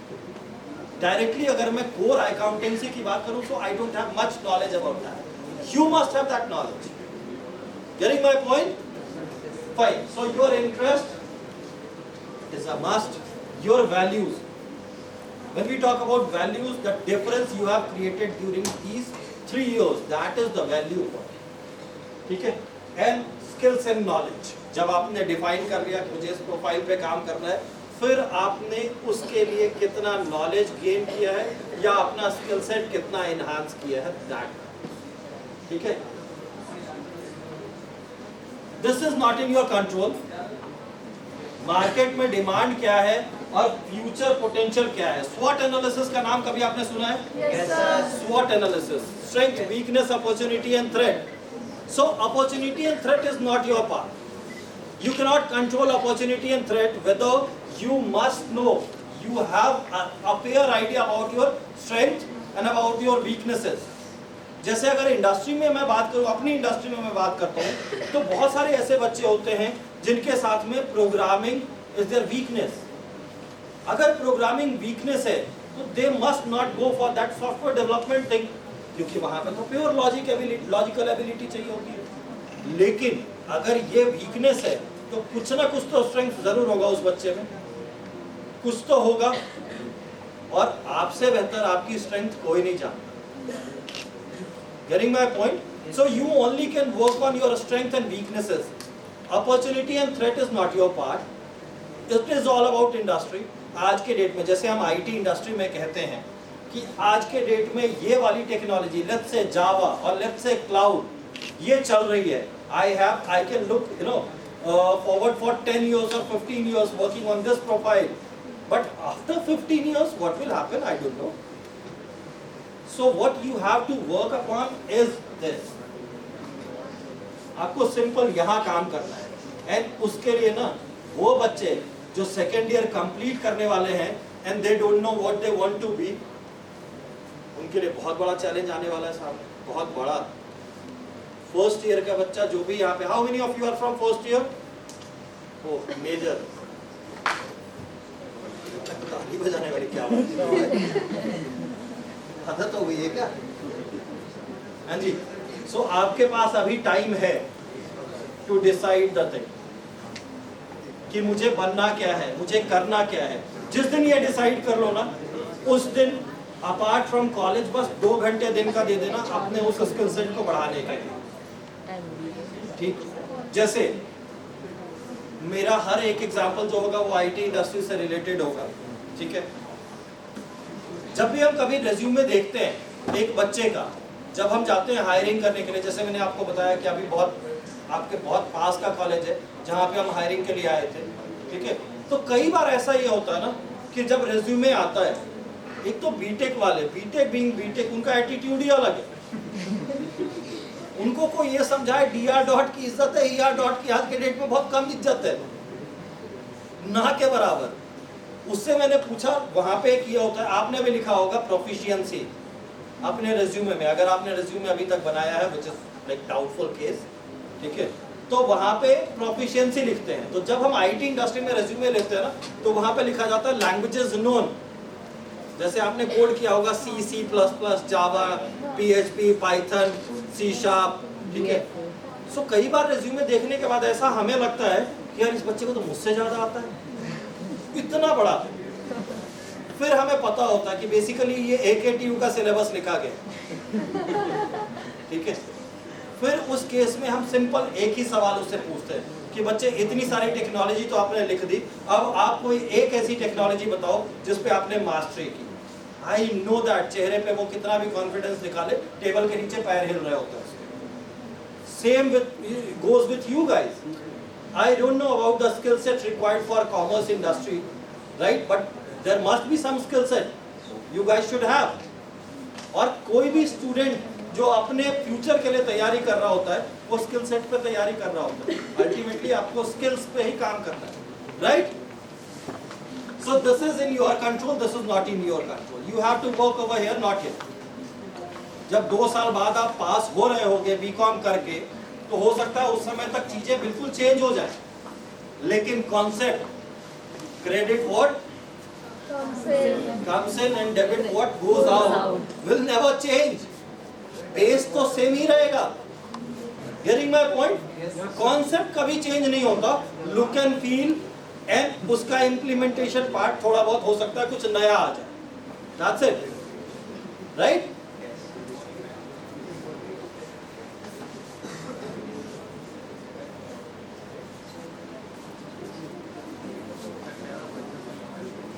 Speaker 6: Directly अगर मैं कोर अकाउंटेंसी की बात करूं so I don't have much knowledge about that. You must have that knowledge. Getting my point? Fine. So your interest is a must. Your values, when we talk about values, the difference you have created during these 3 years, that is the value. ठीक है? And skills and knowledge, जब आपने define कर लिया कि मुझे इस profile पे काम करना है, फिर आपने उसके लिए कितना नॉलेज गेन किया है या अपना स्किल सेट कितना एनहांस किया है, दैट. ठीक है? This is not in your control. Market में डिमांड क्या है और फ्यूचर पोटेंशियल क्या है. स्वॉट एनालिसिस का नाम कभी आपने सुना है?
Speaker 7: Yes, sir.
Speaker 6: स्वॉट analysis, strength, weakness, opportunity and threat. So opportunity and threat is not your part. You cannot control opportunity and threat, whether you must know, you have a fair idea about your strength and about your weaknesses. जैसे अगर industry में मैं बात करूं, अपनी industry में मैं बात करता हूं, तो बहुत सारे ऐसे बच्चे होते हैं जिनके साथ में प्रोग्रामिंग इज देयर वीकनेस. अगर प्रोग्रामिंग वीकनेस है तो they must not go for that software development thing, क्योंकि वहां पे तो प्योर लॉजिकल एबिलिटी चाहिए होती है. लेकिन अगर ये वीकनेस है तो कुछ ना कुछ तो स्ट्रेंथ जरूर होगा उस बच्चे में, कुछ तो होगा, और आपसे बेहतर आपकी स्ट्रेंथ कोई नहीं जानता. Getting my point? So you only can work on your strength and weaknesses. Opportunity and threat is not your part. It is all about industry. आज के डेट में जैसे हम आईटी इंडस्ट्री में कहते हैं कि आज के डेट में ये वाली टेक्नोलॉजी, लेट्स से जावा और लेट्स से क्लाउड, ये चल रही है. I can look, forward for 10 years or 15 years working on this profile. But after 15 years, what will happen? I don't know. So what you have to work upon is this. आपको simple यहाँ काम करना है. And उसके लिए ना वो बच्चे जो सेकेंड ईयर कंप्लीट करने वाले हैं and they don't know what they want to be, उनके लिए बहुत बड़ा चैलेंज आने वाला है साहब, बहुत बड़ा. फर्स्ट ईयर का बच्चा जो भी यहाँ पे, how many of you are from first year? Oh major, ताली बजाने वाली क्या बात है, आदत हो गई है क्या? हाँ जी. सो आपके पास अभी टाइम है टू डिसाइड द थिंग कि मुझे बनना क्या है, मुझे करना क्या है. जिस दिन ये डिसाइड कर लो ना, उस दिन अपार्ट फ्रॉम कॉलेज बस 2 घंटे दिन का दे देना अपने उस स्किल सेट को बढ़ाने के लिए. ठीक, जैसे मेरा हर एक एग्जांपल जो होगा वो आईटी इंडस्ट्री से रिलेटेड होगा. ठीक है? जब भी हम कभी रेज्यूमे देखते हैं एक बच्चे का, जब हम जाते हैं हायरिंग करने के लिए, जैसे मैंने आपको बताया कि अभी आपके बहुत पास का कॉलेज है जहाँ पे हम हायरिंग के लिए आए थे. ठीक है? तो कई बार ऐसा ये होता है ना कि जब रेज्यूमे आता है, एक तो बीटेक वाले, बीटेक बीइंग बीटेक, उनका एटीट्यूड ही अलग है. उनको कोई ये समझाए डीआर डॉट की इज्जत है, ईआर डॉट की आज के डेट में बहुत कम इज्जत है, ना के बराबर. उससे मैंने पूछा, वहां पे किया होता है, आपने भी लिखा होगा प्रोफिशिएंसी अपने रेज्यूमे में, अगर आपने रेज्यूमे अभी तक बनाया है, which is like doubtful case. ठीक है? तो वहां पे प्रोफिशिएंसी लिखते हैं. तो जब हम आईटी इंडस्ट्री में रेज्यूमे लेते हैं ना, तो वहां पे लिखा जाता है लैंग्वेजेस नोन. जैसे आपने कोड किया होगा C++, जावा, PHP, पाइथन, C#. ठीक है? सो कई बार रिज्यूमे देखने के बाद ऐसा हमें लगता है कि यार इस बच्चे को तो मुझसे ज्यादा आता है, इतना बड़ा। फिर हमें पता होता है कि बेसिकली ये AKTU का सिलेबस लिखा गया, ठीक है। फिर उस केस में हम सिंपल एक ही सवाल उससे पूछते हैं कि बच्चे इतनी सारी टेक्नोलॉजी तो आपने लिख दी, अब आप कोई एक ऐसी टेक्नोलॉजी बताओ जिस पे आपने मास्टरी की। आई नो दैट चेहरे पे वो कितना भी कॉन्फिडेंस निकाले, टेबल के नीचे पैर हिल रहे होते हैं। Same goes with you guys. I don't know about the skill set required for commerce industry, right? But there must be some skill set you guys should have. और कोई भी स्टूडेंट जो अपने फ्यूचर के लिए तैयारी कर रहा होता है वो स्किल सेट पे तैयारी कर रहा होता है। अल्टीमेटली आपको स्किल्स पे ही काम करना है, right? So this is in your control, this is not in your control. You have to work over here, not here. जब 2 साल बाद आप पास हो रहे होगे बीकॉम करके, तो हो सकता है उस समय तक चीजें बिल्कुल चेंज हो जाए, लेकिन concept credit what comes in and debit what goes out will never change. Base तो सेम ही रहेगा। Getting my point? कॉन्सेप्ट कभी चेंज नहीं होता, लुक एंड फील एंड उसका इम्प्लीमेंटेशन पार्ट थोड़ा बहुत हो सकता है कुछ नया आ जाए। That's it, right?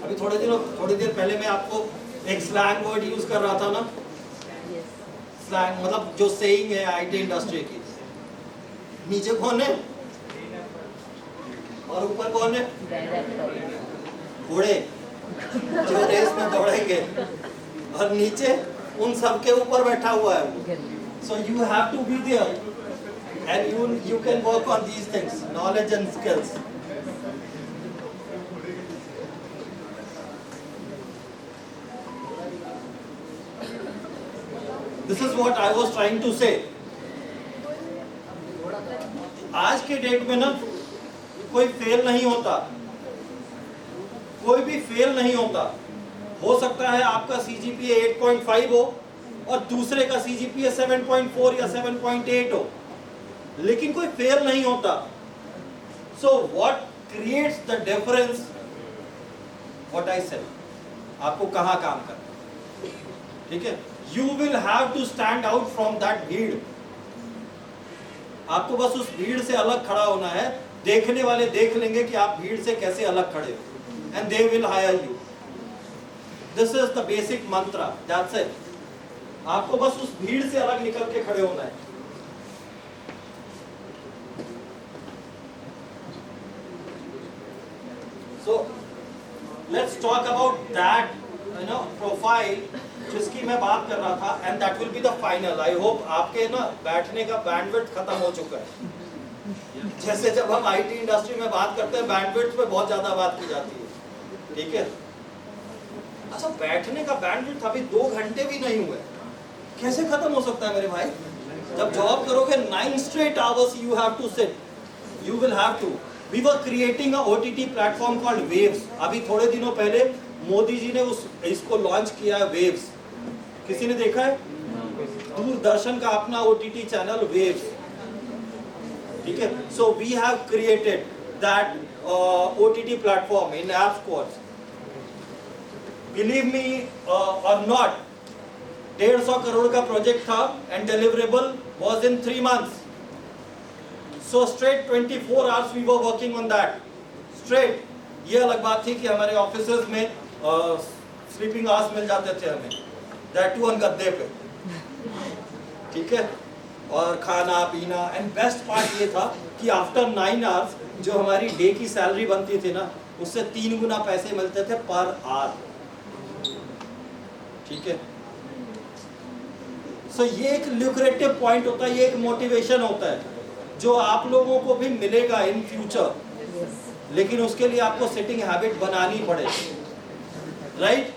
Speaker 6: अभी थोड़ी देर पहले मैं आपको एक स्लैंग वर्ड यूज कर रहा था ना, स्लैंग मतलब जो सेइंग है आईटी इंडस्ट्री की। नीचे कौन है और ऊपर कौन है? घोड़े जो रेस में दौड़ेंगे, और नीचे उन सब के ऊपर बैठा हुआ है वो। So you have to be there and you can work on these things, knowledge and skills. This is what I was trying to say. आज के डेट में ना कोई फेल नहीं होता, कोई भी फेल नहीं होता। हो सकता है आपका CGPA 8.5 हो और दूसरे का CGPA 7.4 या 7.8 हो, लेकिन कोई फेल नहीं होता। So what creates the difference? What I said, आपको कहाँ काम करना, ठीक है? You will have to stand out from that भीड़। आपको बस उस भीड़ से अलग खड़ा होना है। देखने वाले देख लेंगे कि आप भीड़ से कैसे अलग खड़े हो, and they will hire you. This is the basic mantra. That's it. आपको बस उस भीड़ से अलग निकल के खड़े होना है। So let's talk about that, profile जिसकी मैं बात कर रहा था, and that will be the final. I hope आपके ना बैठने का बैंडविड्थ खत्म हो चुका है। जैसे जब हम आईटी इंडस्ट्री में बात करते हैं बैंडविड्थ पे बहुत ज्यादा बात की जाती है, ठीक है? अच्छा, बैठने का बैंडविड्थ अभी 2 घंटे भी नहीं हुए, कैसे खत्म हो सकता है मेरे भाई? जब जॉब करोगे 9 straight hours you have to sit, you will have to. We were creating a OTT platform called Waves. अभी थोड़े दिनों पहले मोदी जी ने इसको लॉन्च किया है, वेव्स। किसी ने देखा है? दूरदर्शन का अपना OTT चैनल वेव्स, ठीक है? So we have created that OTT platform in app squads. Believe me और नॉट, 150 करोड़ का प्रोजेक्ट था and deliverable was in 3 months. So straight 24 hours we were working on that. Straight. ये अलग बात थी कि हमारे ऑफिसेज में स्लीपिंग आवर्स मिल जाते थे हमें, दैट टू ऑन गद्दे पे, ठीक है? और खाना पीना, एंड बेस्ट पार्ट ये था कि आफ्टर 9 hours जो हमारी डे की सैलरी बनती थी ना, उससे 3 गुना पैसे मिलते थे पर आवर, ठीक है? सो ये एक ल्यूक्रेटिव पॉइंट होता है, ये एक मोटिवेशन होता है जो आप लोगों को भी मिलेगा इन फ्यूचर, लेकिन उसके लिए आपको सिटिंग हैबिट बनानी पड़ेगी, right?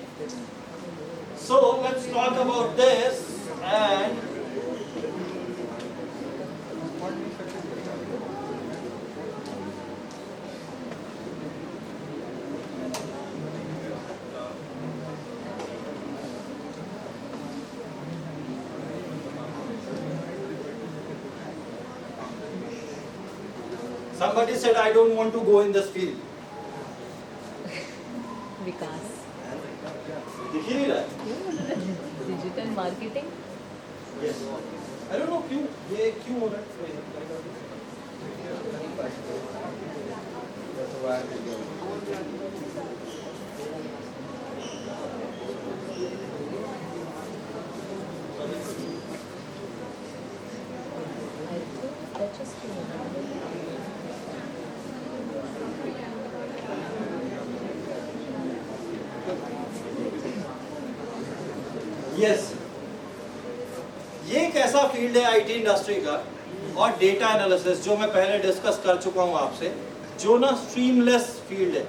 Speaker 6: So let's talk about this and Somebody said I don't want to go in this field.
Speaker 7: विकास
Speaker 6: दिख ही नहीं रहा है.
Speaker 7: Digital marketing
Speaker 6: Yes. I don't know क्यों ये क्यों हो रहा है. यस ये एक ऐसा फील्ड है आईटी इंडस्ट्री का और डेटा एनालिसिस जो मैं पहले डिस्कस कर चुका हूं आपसे, जो ना स्ट्रीमलेस फील्ड है.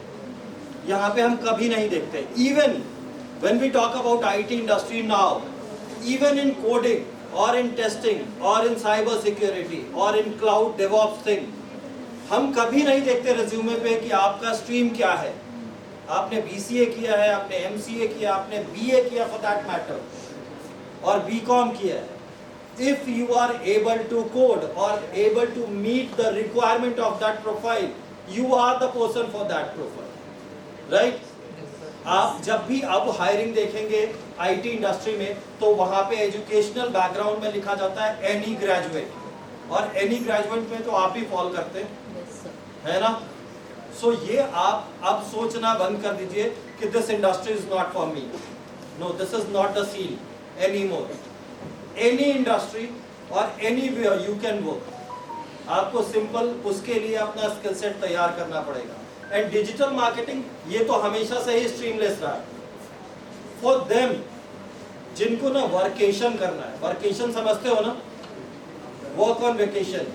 Speaker 6: यहाँ पे हम कभी नहीं देखते. Even when we talk about IT industry now, even in coding और इन टेस्टिंग और इन साइबर सिक्योरिटी और इन क्लाउड डेवऑप्स थिंग, हम कभी नहीं देखते रिज्यूमे पे कि आपका स्ट्रीम क्या है. आपने बीसीए किया है, आपने एमसीए किया, आपने बीए किया फॉर दैट मैटर, और बीकॉम किया है. If you are able to code or able to meet the requirement of that profile, you are the person for that profile, right? आप जब भी अब हायरिंग देखेंगे आईटी इंडस्ट्री में तो वहाँ पे एजुकेशनल बैकग्राउंड में लिखा जाता है एनी ग्रेजुएट, और एनी ग्रेजुएट में तो आप ही फॉल करते हैं, है ना? सो ये आप अब सोचना बंद कर दीजिए कि this industry is not for me. No, this is not the scene anymore. Any industry और एनीवेयर यू कैन वर्क. आपको सिंपल उसके लिए अपना स्किल सेट तैयार करना पड़ेगा. एंड डिजिटल मार्केटिंग ये तो हमेशा से ही स्ट्रीमलेस रहा है. फॉर देम जिनको ना वर्केशन करना है, वर्केशन समझते हो ना, work on vacation,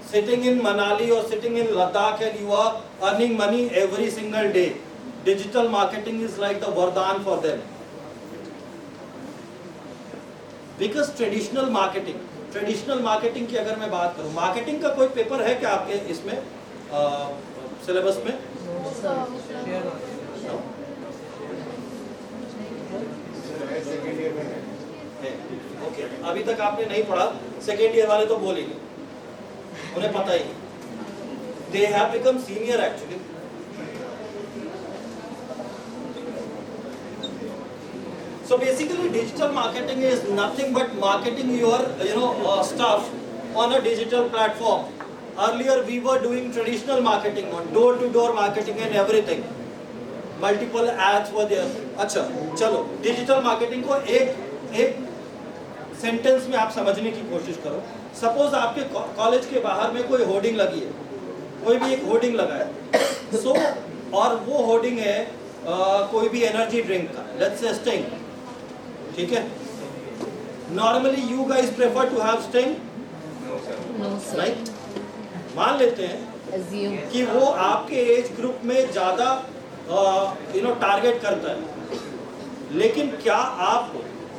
Speaker 6: sitting in Manali or sitting in Ladakh and you are earning money every single day. Digital marketing is like the vardhan for them. Because traditional marketing की अगर मैं बात करूं, मार्केटिंग का कोई पेपर है क्या आपके इसमें सिलेबस में? ओके, अभी तक आपने नहीं पढ़ा. सेकेंड ईयर वाले तो बोलेंगे, उन्हें पता ही नहीं. They have become senior actually. So basically, digital marketing is nothing but marketing your stuff on a digital platform. Earlier we were doing traditional marketing on door-to-door marketing and everything. Multiple ads were there. अच्छा, चलो digital marketing को एक sentence में आप समझने की कोशिश करो. सपोज आपके कॉलेज के बाहर में कोई होर्डिंग लगी है, कोई भी एक होर्डिंग लगा है. सो और वो होर्डिंग है कोई भी एनर्जी ड्रिंक का, लेट्स से स्टिंग. ठीक है, normally you guys prefer to have Sting, right? मान लेते हैं कि वो आपके एज ग्रुप में ज्यादा टारगेट करता है, लेकिन क्या आप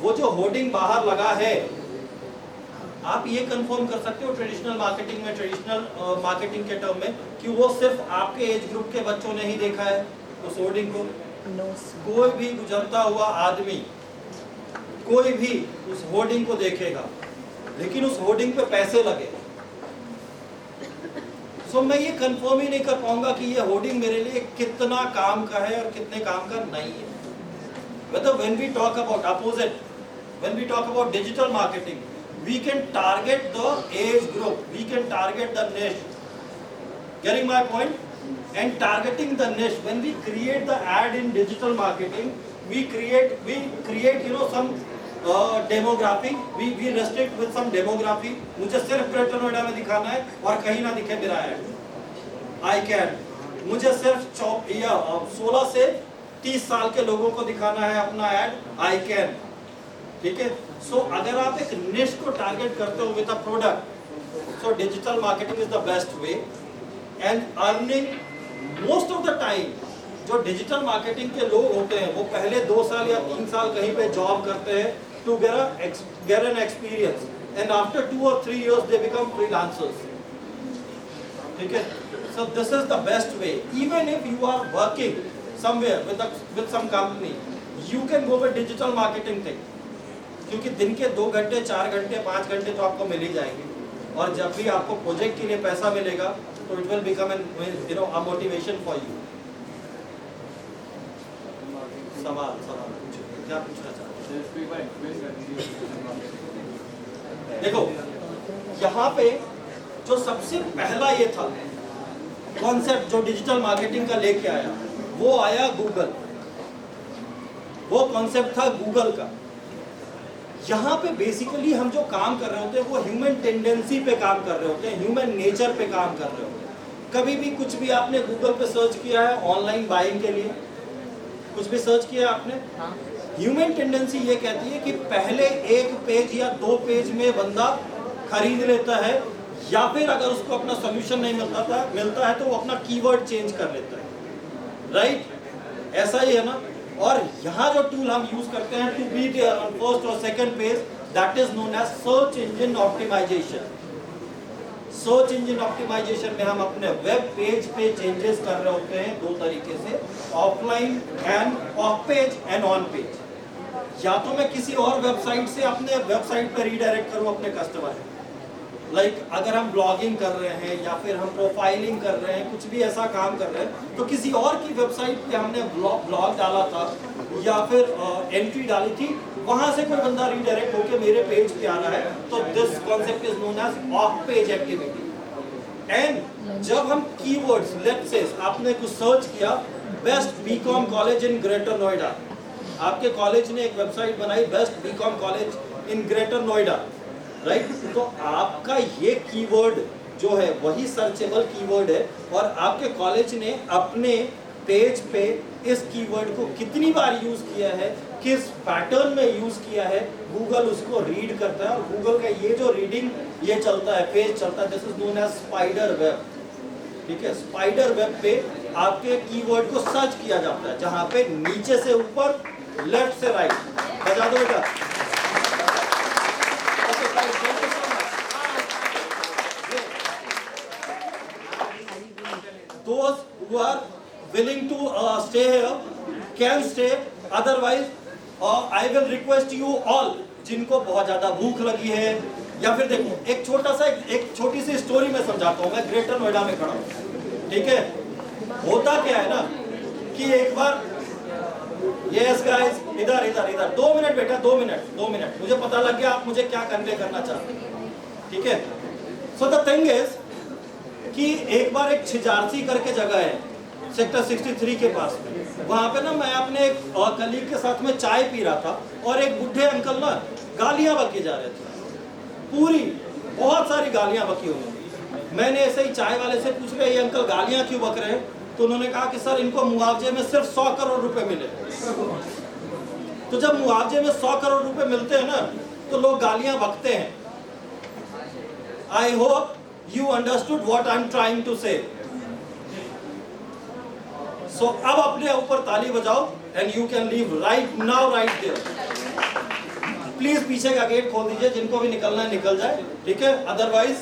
Speaker 6: वो जो होर्डिंग बाहर लगा है, आप ये कंफर्म कर सकते हो ट्रेडिशनल मार्केटिंग के टर्म में कि वो सिर्फ आपके एज ग्रुप के बच्चों ने ही देखा है उस होर्डिंग को? कोई भी गुजरता हुआ आदमी, कोई भी उस होर्डिंग को देखेगा, लेकिन उस होर्डिंग पे पैसे लगे. सो मैं ये कंफर्म ही नहीं कर पाऊंगा कि ये होर्डिंग मेरे लिए कितना काम का है और कितने काम का नहीं है. मतलब when we talk about opposite, when we talk about digital marketing, we can target the age group, we can target the niche. Getting my point? And targeting the niche, when we create the ad in digital marketing, we create some demography, we restrict with some demography. मुझे सिर्फ greater Noida में दिखाना है और कहीं ना दिखे मेरा ad. I can. मुझे सिर्फ 16 से 30 साल के लोगों को दिखाना है अपना ad. I can. ठीक है. सो अगर आप एक निश को टारगेट करते हो with a product, so digital marketing is the best way. And earning most of the time जो डिजिटल मार्केटिंग के लोग होते हैं वो पहले 2 साल या 3 साल कहीं पे जॉब करते हैं to get an experience, and after 2 or 3 years they become freelancers. ठीक है. So this is the best way. Even if you are working somewhere with some company, you can go with digital marketing thing, क्योंकि दिन के 2 घंटे 4 घंटे 5 घंटे तो आपको मिल ही जाएंगे. और जब भी आपको प्रोजेक्ट के लिए पैसा मिलेगा so it will become an a motivation for you. सवाल क्या पूछना चाहते हैं? देखो यहाँ पे जो सबसे पहला ये था कॉन्सेप्ट जो डिजिटल मार्केटिंग का लेके आया, वो आया गूगल। वो कॉन्सेप्ट था गूगल का। यहाँ पे बेसिकली हम जो काम कर रहे होते हैं वो ह्यूमन टेंडेंसी पे काम कर रहे होते हैं, ह्यूमन नेचर पे काम कर रहे होते हैं। कभी भी कुछ भी आपने गूगल पे सर्च किया है ऑनलाइन बाइंग के लिए, कुछ भी सर्च किया है आपने, ह्यूमन टेंडेंसी ये कहती है कि पहले एक पेज या 2 पेज में बंदा खरीद लेता है, या फिर अगर उसको अपना सोल्यूशन नहीं मिलता है तो वो अपना कीवर्ड चेंज कर लेता है, राइट? ऐसा ही है ना। और यहाँ जो टूल हम यूज करते हैं to be there on first और second page, that is known as search engine optimisation. Search engine optimisation में हम अपने वेब पेज पे चेंजेस कर रहे होते हैं 2 तरीके से, offline end of page and on page. या तो मैं किसी और वेबसाइट से अपने वेबसाइट पर रीडायरेक्ट करूं अपने कस्टमर, लाइक अगर हम ब्लॉगिंग कर रहे हैं या फिर हम प्रोफाइलिंग कर रहे हैं, कुछ भी ऐसा काम कर रहे हैं, तो किसी और की वेबसाइट पे हमने ब्लॉग डाला था या फिर एंट्री डाली थी, वहां से कोई बंदा रीडायरेक्ट होकर मेरे पेज पे आ रहा है, तो this concept is known as off page activity. And जब हम कीवर्ड्स, लेट्स से आपने कुछ सर्च किया, best BCom college in Greater Noida, आपके कॉलेज ने एक वेबसाइट बनाई best BCom college in Greater Noida, right? तो आपका ये कीवर्ड जो है वही सर्चेबल कीवर्ड है, और आपके कॉलेज ने अपने पेज पे इस कीवर्ड को कितनी बार यूज किया है, किस पैटर्न में यूज किया है, गूगल उसको रीड करता है। और गूगल का ये जो रीडिंग ये चलता है, पेज चलता है, this is known as spider web. ठीक है, स्पाइडर वेब पे आपके कीवर्ड को सर्च किया जाता है, जहां पे नीचे से ऊपर, लेफ्ट से राइट। बजा दो बेटा। Those who are willing to stay here can stay. Otherwise, I will request you all, जिनको बहुत ज़्यादा भूख लगी है, या फिर देखो एक छोटी सी स्टोरी मैं समझाता हूँ। मैं ग्रेटर नोएडा में खड़ा हूँ, ठीक है? होता क्या है ना कि एक बार, यस गाइस, इधर 2 मिनट बेटा, 2 मिनट, मुझे पता लग गया आप मुझे क्या कन्वे करना चाहते हैं, ठीक है? सो द थिंग इज कि एक बार एक छिजारसी करके जगह है सेक्टर 63 के पास में, वहां पे ना मैं अपने एक कलीग के साथ में चाय पी रहा था, और एक बुढ़े अंकल ना गालियां बके जा रहे थे, पूरी बहुत सारी गालियां बकी हुई। मैंने ऐसे ही चाय वाले से पूछ लिया, ये अंकल गालियां क्यों बक रहे हैं? तो उन्होंने कहा कि सर इनको मुआवजे में सिर्फ 100 करोड़ रुपए मिले। तो जब मुआवजे में 100 करोड़ रुपए मिलते हैं ना, तो लोग गालियां बकते हैं। I hope you understood what I'm trying to say. So अब अपने ऊपर ताली बजाओ and you can leave right now, right there. Please पीछे का गेट खोल दीजिए, जिनको भी निकलना है निकल जाए, ठीक है? Otherwise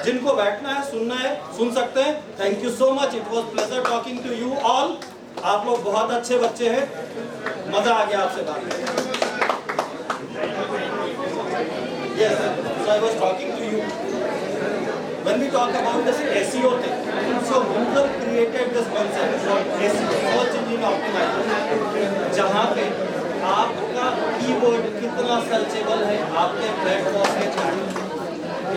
Speaker 6: जिनको बैठना है, सुनना है, सुन सकते हैं। Thank you so much. It was pleasure talking to you all. आप लोग बहुत अच्छे बच्चे हैं, मजा आ गया आपसे बात करके। Yes, so I was talking to you. When we talk about this SEO thing, so Google created this concept called SEO, Search Engine Optimization, जहाँ पे आपका कीवर्ड कितना सर्चेबल है आपके प्लेटफॉर्म पे